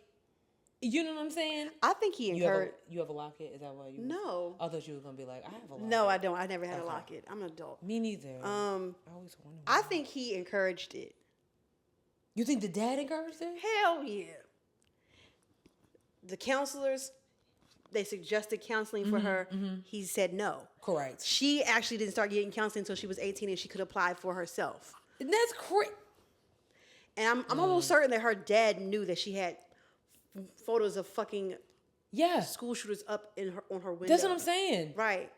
you know what I'm saying? I think he encouraged. You have a locket? Is that why you? No. I thought you were gonna be like, I have a locket. No, I don't. I never had a locket. I'm an adult. Me neither. I always wonder. I think he encouraged it. You think the dad encouraged it? Hell yeah. The counselors, they suggested counseling for her. He said no. Correct. She actually didn't start getting counseling until she was 18 and she could apply for herself. And that's crazy. And I'm almost certain that her dad knew that she had photos of fucking school shooters up on her window. That's what I'm saying. Right.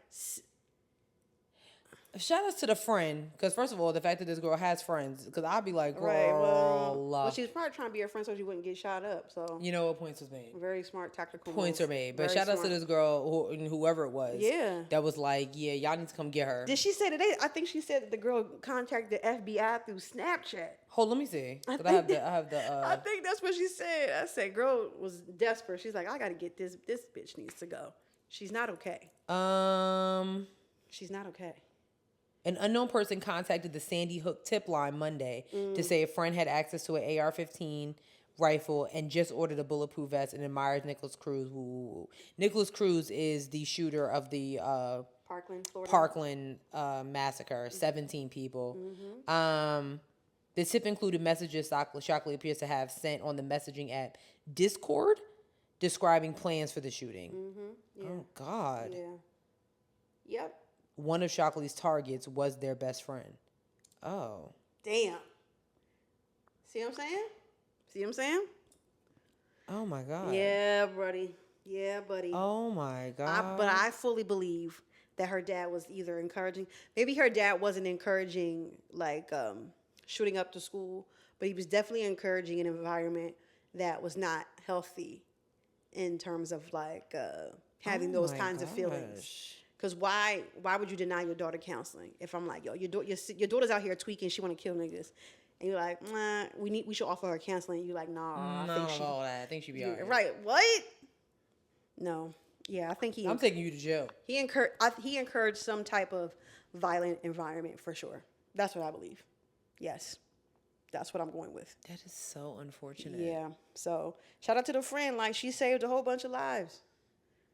Shout outs to the friend, because first of all, the fact that this girl has friends, because I'd be like, girl, Right. Well, she was probably trying to be her friend so she wouldn't get shot up. So you know what points was made. very smart tactical. Points move. are made, but Very shout outs to smart. this girl, whoever it was. Yeah. That was like, yeah, y'all need to come get her. Did she say today? I think she said that the girl contacted the FBI through Snapchat. Hold, let me see. I 'Cause I have the. I think that's what she said. I said, girl was desperate. She's like, I got to get this. This bitch needs to go. She's not okay. She's not okay. An unknown person contacted the Sandy Hook tip line Monday to say a friend had access to an AR-15 rifle and just ordered a bulletproof vest and admires Nicholas Cruz. Nicholas Cruz is the shooter of the Parkland, Florida. Parkland massacre, 17 people. The tip included messages Shockley appears to have sent on the messaging app Discord describing plans for the shooting. Yeah. Oh, God. Yeah. Yep. One of Shockley's targets was their best friend. Oh. Damn. See what I'm saying? See what I'm saying? Oh, my God. Yeah, buddy. Yeah, buddy. Oh, my God. But I fully believe that her dad was either encouraging. Maybe her dad wasn't encouraging, like, shooting up the school, but he was definitely encouraging an environment that was not healthy in terms of, like, having those kinds of feelings. Because why would you deny your daughter counseling? If I'm like, yo, your daughter's out here tweaking, she want to kill niggas, and you're like, we should offer her counseling. You're like, nah, I think she'd be all right. Right? What? No. Yeah, I think I'm taking you to jail. He encouraged some type of violent environment for sure. That's what I believe. Yes, that's what I'm going with. That is so unfortunate. Yeah. So shout out to the friend. Like, she saved a whole bunch of lives.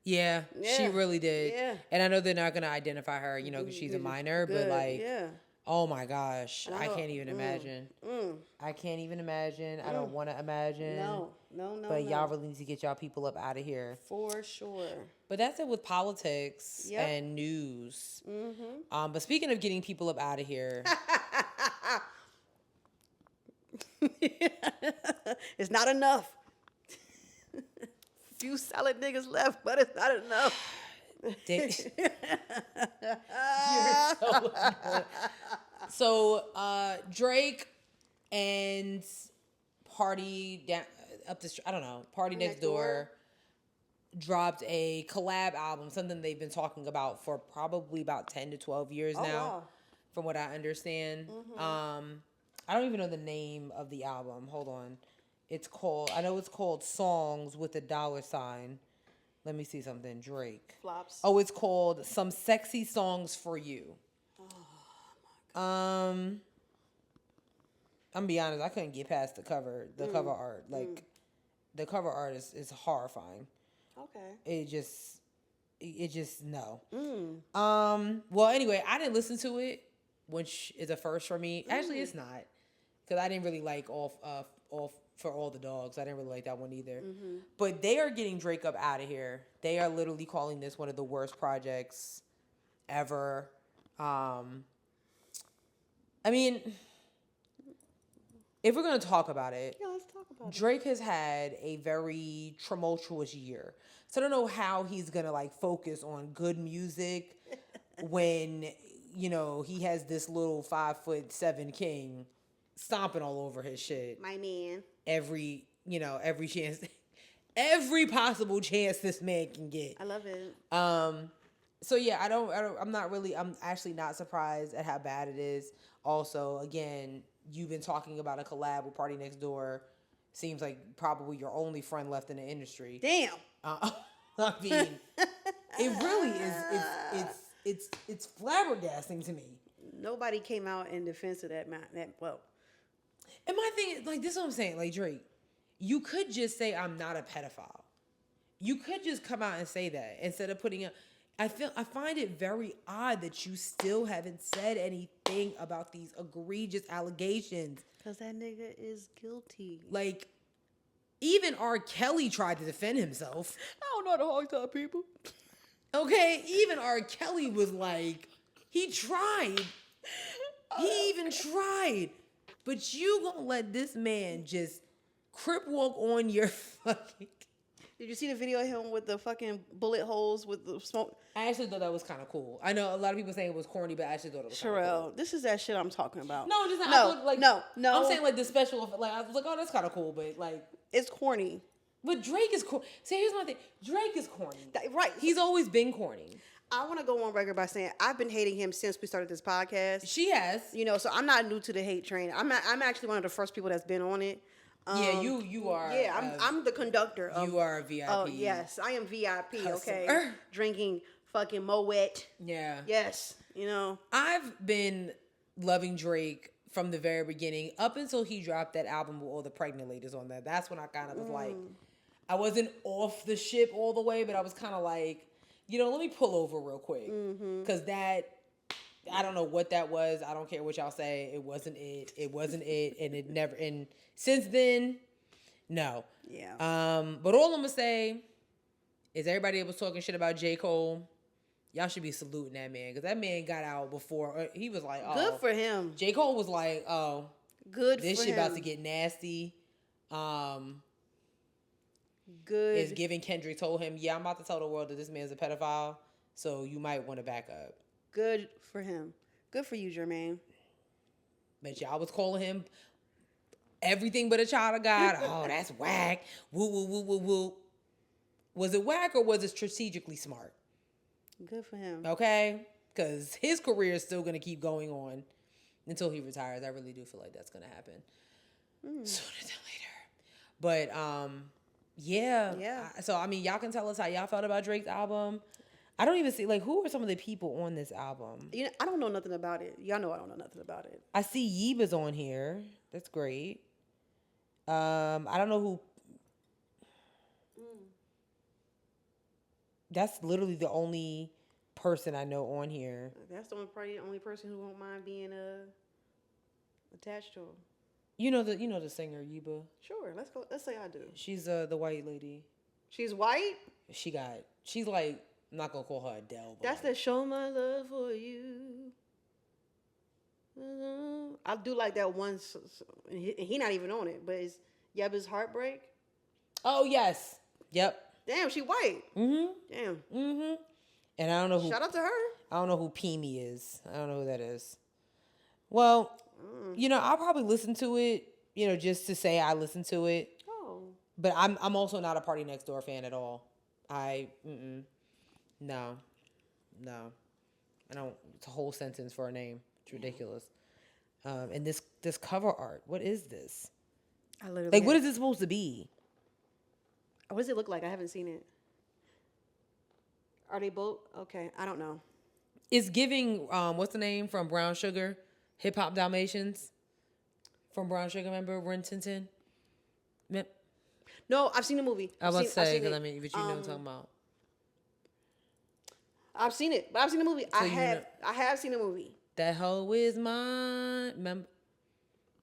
Yeah, she really did. Yeah. And I know they're not going to identify her, you know, because she's a minor, but like, oh my gosh, I can't even imagine. I can't even imagine. I don't want to imagine. No. But y'all really need to get y'all people up out of here. For sure. But that's it with politics and news. But speaking of getting people up out of here. It's not enough. Few solid niggas left, but it's not enough. So Drake and Party Next Door dropped a collab album, something they've been talking about for probably about 10 to 12 years now, wow. from what I understand. I don't even know the name of the album. Hold on. I know it's called Songs with a $sign. Let me see something. Drake. Flops. Oh, it's called Some Sexy Songs for You. Oh, my God. I'm gonna be honest, I couldn't get past the cover art. Like, the cover art is horrifying. Okay. It just no. Well, anyway, I didn't listen to it, which is a first for me. Actually, it's not, because I didn't really like All for All the Dogs. I didn't really like that one either. But they are getting Drake up out of here. They are literally calling this one of the worst projects ever. I mean, if we're going to talk about it, let's talk about it. Drake has had a very tumultuous year. So I don't know how he's going to like focus on good music when, you know, he has this little 5'7" king stomping all over his shit. My man. Every chance, every possible chance this man can get. I love it. So yeah, I'm actually not surprised at how bad it is. Also, again, you've been talking about a collab with Party Next Door. Seems like probably your only friend left in the industry. Damn. I mean, it really is. It's flabbergasting to me. Nobody came out in defense of that man. And my thing is, like, this is what I'm saying. Like, Drake, you could just say, I'm not a pedophile. You could just come out and say that instead of putting I find it very odd that you still haven't said anything about these egregious allegations. Because that nigga is guilty. Like, even R. Kelly tried to defend himself. I don't know how to hog top people. Okay? Even R. Kelly was like, he tried. He even tried. But you gonna let this man just crip walk on your fucking... Did you see the video of him with the fucking bullet holes with the smoke? I actually thought that was kind of cool. I know a lot of people saying it was corny, but I actually thought it was Sherelle, cool. This is that shit I'm talking about. No, just no. I'm saying like the special, like I was like, oh, that's kind of cool, but like it's corny. But Drake is corny. See, here's my thing. Drake is corny. Right. He's always been corny. I want to go on record by saying I've been hating him since we started this podcast. She has. You know, so I'm not new to the hate train. I'm actually one of the first people that's been on it. Yeah, you are. Yeah, I'm the conductor. You are a VIP. Oh, yes. I am VIP, Customer. okay? Drinking fucking Moet. Yeah. Yes, you know. I've been loving Drake from the very beginning up until he dropped that album with all the pregnant ladies on that. That's when I kind of was like, I wasn't off the ship all the way, but I was kind of like, you know, let me pull over real quick. Because that, I don't know what that was. I don't care what y'all say. It wasn't it. It wasn't it. And it never, and since then, no. Yeah. But all I'm going to say is everybody that was talking shit about J. Cole, y'all should be saluting that man. Because that man got out before, he was like, oh. Good for him. J. Cole was like, oh. Good for him. This shit about to get nasty. Good. Is giving Kendrick told him, yeah, I'm about to tell the world that this man's a pedophile, so you might want to back up. Good for him. Good for you, Jermaine. But y'all was calling him everything but a child of God. Oh, that's whack. Woo, woo, woo, woo, woo. Was it whack or was it strategically smart? Good for him. Okay? Because his career is still going to keep going on until he retires. I really do feel like that's going to happen sooner than later. But, yeah. So, I mean, y'all can tell us how y'all felt about Drake's album. I don't even see, like, who are some of the people on this album? You know, I don't know nothing about it. Y'all know I don't know nothing about it. I see Yeba's on here. That's great. I don't know who. That's literally the only person I know on here. That's probably the only person who won't mind being attached to him. You know the singer Yeba. Sure, let's go. Let's say I do. She's the white lady. She's white. She's like, I'm not gonna call her Adele. But that's like, the show my love for you. I do like that one. He not even on it, but it's Yeba's Heartbreak. Oh yes. Yep. Damn, she white. Damn. And I don't know who. Shout out to her. I don't know who Peemy is. I don't know who that is. Well, you know, I'll probably listen to it, you know, just to say I listened to it. Oh. But I'm also not a Party Next Door fan at all. No. I don't. It's a whole sentence for a name. It's ridiculous. And this cover art. What is this? I literally. Like, what is it supposed to be? What does it look like? I haven't seen it. Are they both? Okay, I don't know. It's giving, what's the name from Brown Sugar? Hip Hop Dalmatians? From Brown Sugar, remember? Rin Tin Tin? No, I've seen the movie. I was about to say, because I mean, but you know what I'm talking about. I've seen it, but I've seen the movie. So I have seen the movie. That hoe is mine. Remember?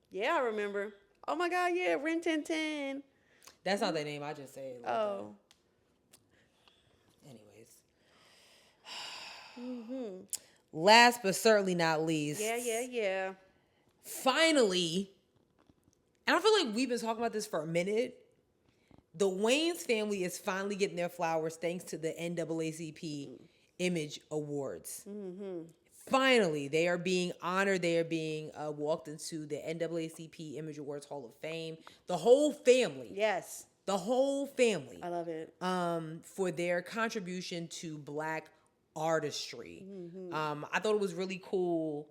Yeah, I remember. Oh my God, yeah, Rin Tin Tin. That's not their name. I just say it. Like oh. Anyways. Last but certainly not least. Yeah. Finally, and I feel like we've been talking about this for a minute. The Wayans family is finally getting their flowers thanks to the NAACP Image Awards. Finally, they are being honored. They are being walked into the NAACP Image Awards Hall of Fame. The whole family. Yes. The whole family. I love it. For their contribution to Black artistry. I thought it was really cool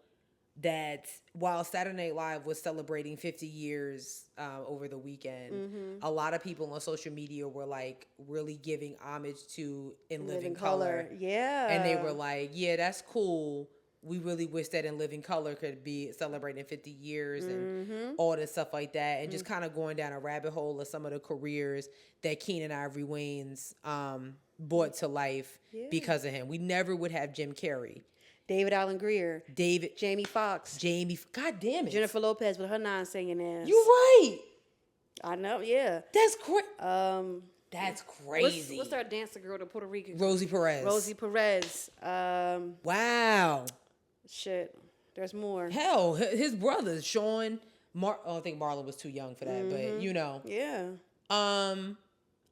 that while Saturday Night Live was celebrating 50 years over the weekend, a lot of people on social media were like really giving homage to In Living Color. Yeah. And they were like, yeah, that's cool. We really wish that In Living Color could be celebrating 50 years and all this stuff like that. And just kind of going down a rabbit hole of some of the careers that Keenan Ivory Wayans brought to life because of him. We never would have Jim Carrey. David Allen Greer. Jamie Foxx. God damn it. Jennifer Lopez with her non-singing ass. You're right. I know, yeah. That's crazy. That's crazy. What's our dancer girl, the Puerto Rican? Rosie Perez. Wow. Shit. There's more. Hell, his brothers, Sean. I think Marlon was too young for that, but you know. Yeah.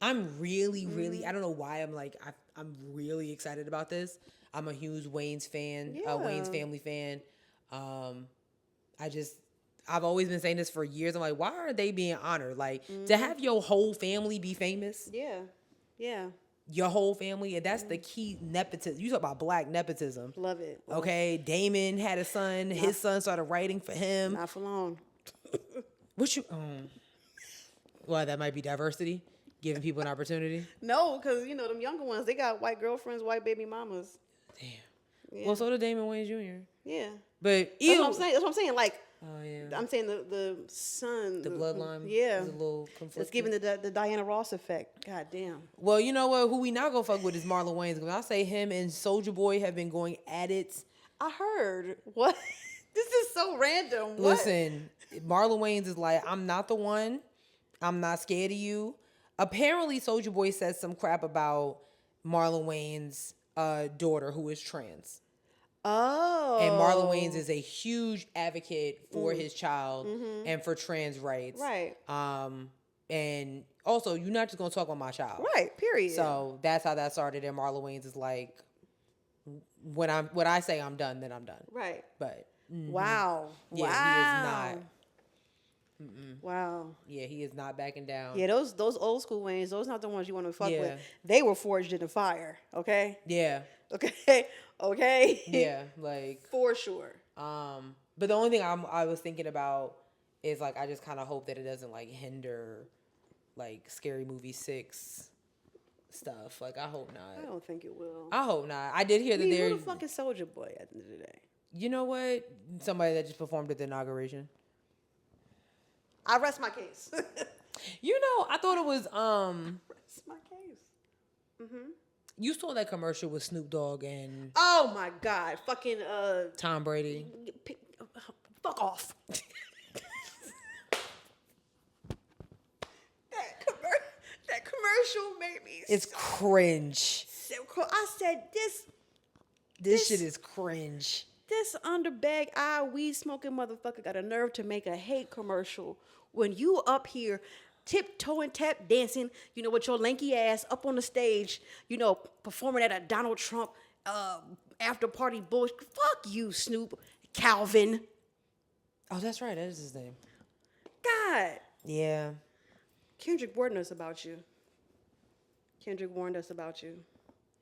I'm really, I don't know why I'm really excited about this. I'm a huge Wayans fan, Wayans Family fan. I've always been saying this for years. I'm like, why are they being honored? Like, to have your whole family be famous. Yeah. Yeah. Your whole family, and that's the key nepotism. You talk about black nepotism. Love it. Okay, Damon had a son. His son started writing for him. Not for long. Well, that might be diversity, giving people an opportunity. No, because, you know, them younger ones, they got white girlfriends, white baby mamas. Damn. Yeah. Well, so did Damon Wayans Jr. Yeah. But That's what I'm saying. That's what I'm saying. Like, oh, yeah. I'm saying the son. The bloodline Yeah. is a little conflicted. It's giving the Diana Ross effect. God damn. Well, you know what? Who we not gonna fuck with is Marlon Wayans. Because I say him and Soulja Boy have been going at it. I heard. What? This is so random. What? Listen, Marlon Wayans is like, I'm not the one. I'm not scared of you. Apparently, Soulja Boy said some crap about Marlon Wayans' daughter, who is trans. Oh. And Marlon Wayans is a huge advocate for his child and for trans rights. Right. And also, you're not just gonna talk about my child. Right. Period. So that's how that started. And Marlon Wayans is like, when I say I'm done, then I'm done. Right. But wow. yeah, wow. he is not. Wow. Yeah, he is not backing down. Yeah, those old school Wayans, those not the ones you want to fuck Yeah. with. They were forged in the fire. Okay. Yeah. Okay. Okay. Yeah. Like, for sure. but the only thing I was thinking about is like, I just kind of hope that it doesn't like hinder like Scary Movie 6 stuff. Like, I hope not. I don't think it will. I hope not. I did hear that Who there. the fuck is Soulja Boy at the end of the day? You know what? Somebody that just performed at the inauguration. I rest my case. You know, I thought it was Rest my case. you saw that commercial with Snoop Dogg and Oh my God. Fucking Tom Brady. fuck off. that commercial made me It's cringe. so I said This shit is cringe. this underbag eye weed smoking motherfucker got a nerve to make a hate commercial when you up here tiptoeing, tap dancing, you know, with your lanky ass up on the stage, you know, performing at a Donald Trump after party bullshit. Fuck you, Snoop. Calvin. Oh, that's right. That is his name. God. Yeah. Kendrick warned us about you. Kendrick warned us about you.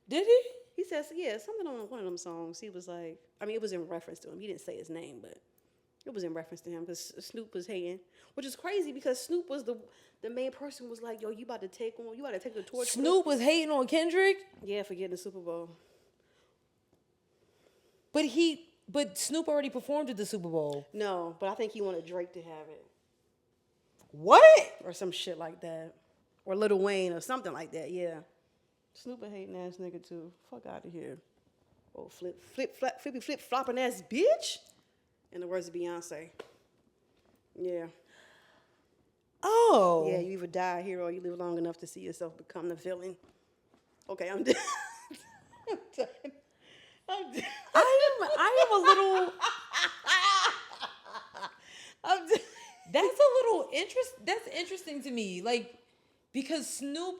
Did he? He says, yeah, something on one of them songs. He was like, I mean, it was in reference to him. He didn't say his name, but it was in reference to him because Snoop was hating, which is crazy because Snoop was the main person was like, yo, you about to take the torch. Snoop was hating on Kendrick? Yeah, for getting the Super Bowl. But Snoop already performed at the Super Bowl. No, but I think he wanted Drake to have it. What? Or some shit like that. Or Lil Wayne or something like that, yeah. Snoop a hating ass nigga too. Fuck out of here. Oh, flip flopping ass bitch. In the words of Beyonce. Yeah. Oh. Yeah, you either die here or you live long enough to see yourself become the villain. Okay, I'm done. I'm done. I'm done. I am a little. I'm done. That's interesting to me. Like, because Snoop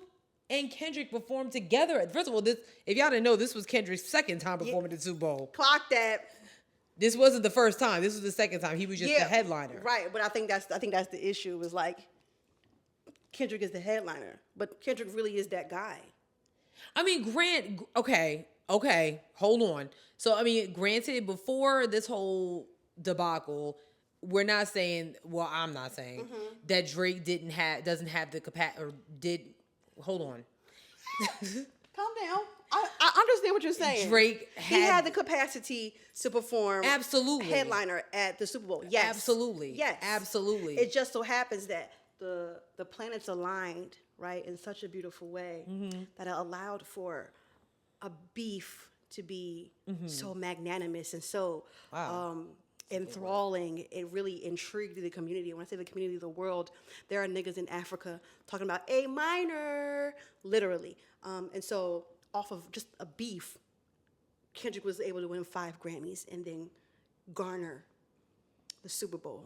and Kendrick performed together. First of all, if y'all didn't know, this was Kendrick's second time performing at the Super Bowl. Clock that. This wasn't the first time. This was the second time. He was just the headliner. Right, but I think that's the issue. Was like Kendrick is the headliner, but Kendrick really is that guy. I mean, okay, hold on. So, I mean, granted, before this whole debacle, we're not saying, well, I'm not saying that Drake doesn't have the capacity, or did, hold on. Calm down. I understand what you're saying. Drake had the capacity to perform absolutely headliner at the Super Bowl. Yes. Absolutely. Yes. Absolutely. It just so happens that the planets aligned, right, in such a beautiful way that it allowed for a beef to be so magnanimous and so enthralling. It really intrigued the community. When I say the community, the world, there are niggas in Africa talking about A minor, literally. And so off of just a beef, Kendrick was able to win 5 Grammys and then garner the Super Bowl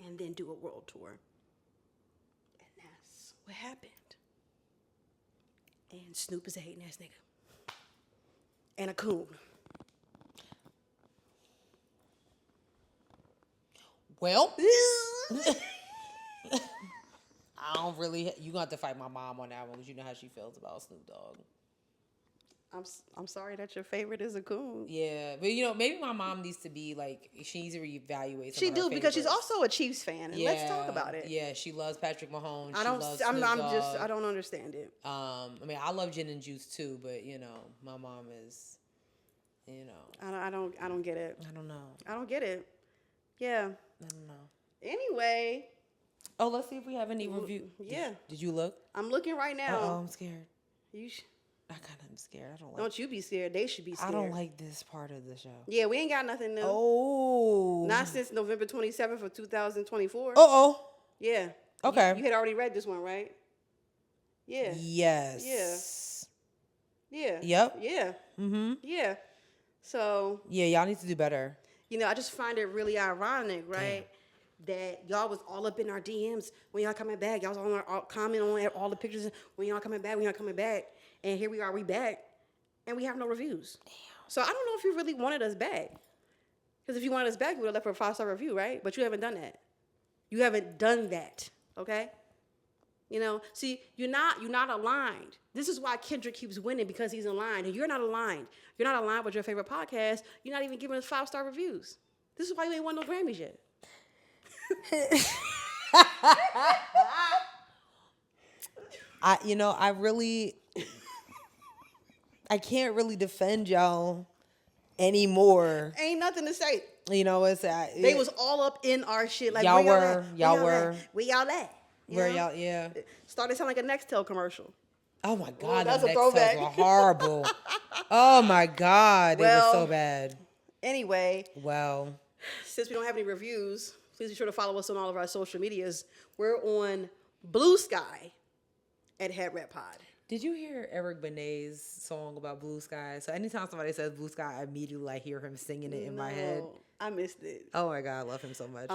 and then do a world tour. And that's what happened. And Snoop is a hating ass nigga. And a coon. Well, I don't really. You gonna have to fight my mom on that one because you know how she feels about Snoop Dogg. I'm sorry that your favorite is a coon. Yeah, but maybe my mom needs to be like, she needs to reevaluate. She do because she's also a Chiefs fan, and let's talk about it. Yeah, she loves Patrick Mahomes. I don't understand it. I mean, I love gin and juice too, but my mom is, I don't get it. I don't know. I don't get it. Yeah. I don't know. Anyway. Oh, let's see if we have any review. Yeah. Did you look? I'm looking right now. Oh, I'm scared. I kind of am scared. I don't like. Don't you be scared. They should be scared. I don't like this part of the show. Yeah, we ain't got nothing new. Oh. Not since November 27th of 2024. Uh-oh. Yeah. Okay. You had already read this one, right? Yeah. Yes. Yeah. Yep. Yeah. Mm-hmm. Yeah. So. Yeah, y'all need to do better. I just find it really ironic, right? Damn. That y'all was all up in our DMs when y'all coming back. Y'all was on our comment on all the pictures when y'all coming back. And here we are, we back, and we have no reviews. Damn. So I don't know if you really wanted us back. Because if you wanted us back, you would have left for a 5-star review, right? But you haven't done that. You haven't done that, okay? See, you're not aligned. This is why Kendrick keeps winning, because he's aligned, and you're not aligned. You're not aligned with your favorite podcast. You're not even giving us 5-star reviews. This is why you ain't won no Grammys yet. I can't really defend y'all anymore. Ain't nothing to say. They was all up in our shit. Like, y'all where were. Where y'all at? Where y'all, yeah. Started sounding like a Nextel commercial. Oh my God, that's the a throwback. Nextels were horrible. Oh my God, they were so bad. Anyway. Well. Since we don't have any reviews, please be sure to follow us on all of our social medias. We're on Bluesky at Headwrappod. Did you hear Eric Benet's song about Blue Sky? So anytime somebody says Blue Sky, I immediately hear him singing it in my head. I missed it. Oh my God, I love him so much.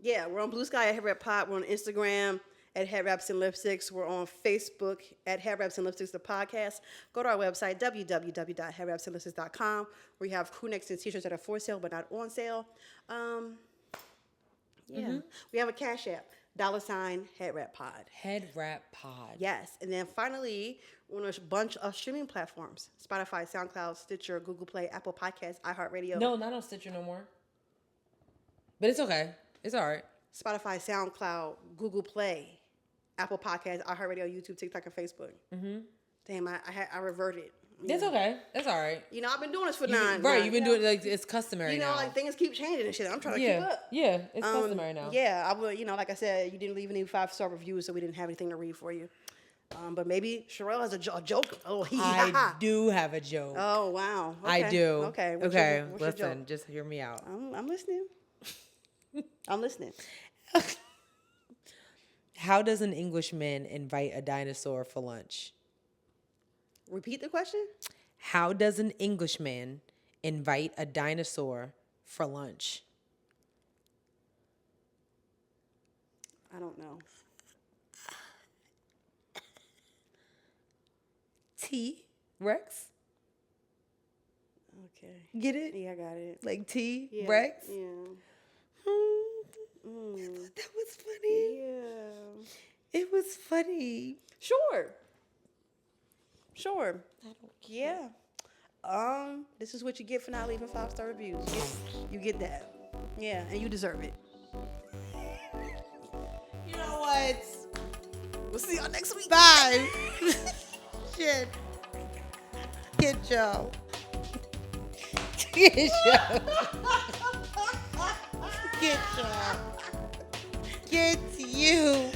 Yeah, we're on Bluesky at Headwrappod. We're on Instagram at Headwraps and Lipsticks. We're on Facebook at Headwraps and Lipsticks, the podcast. Go to our website, www.headwrapsandlipsticks.com, where we have crew necks and t-shirts that are for sale but not on sale. We have a Cashapp. $Headwrappod. Headwrappod. Yes. And then finally, we're on a bunch of streaming platforms. Spotify, SoundCloud, Stitcher, Google Play, Apple Podcasts, iHeartRadio. No, not on Stitcher no more. But it's okay. It's all right. Spotify, SoundCloud, Google Play, Apple Podcasts, iHeartRadio, YouTube, TikTok, and Facebook. Mm-hmm. Damn, I reverted. That's okay. That's all right. I've been doing this for 9 months. Right, you've been doing it like it's customary now. Like things keep changing and shit. I'm trying to keep up. Yeah, it's customary now. Yeah, I would, like I said, you didn't leave any 5-star reviews, so we didn't have anything to read for you. But maybe Sherelle has a joke. Oh, I do have a joke. Oh, wow. Okay. I do. Okay. What's your listen, joke? just hear me out. I'm listening. I'm listening. How does an Englishman invite a dinosaur for lunch? Repeat the question? How does an Englishman invite a dinosaur for lunch? I don't know. T-Rex? Okay. Get it? Yeah, I got it. Like T-Rex? Yeah. That was funny. Yeah. It was funny. Sure. I don't care. Yeah. This is what you get for not leaving 5-star reviews. You get that. Yeah, and you deserve it. You know what? We'll see y'all next week. Bye. Shit. Get y'all. Get y'all. Get y'all. Get you.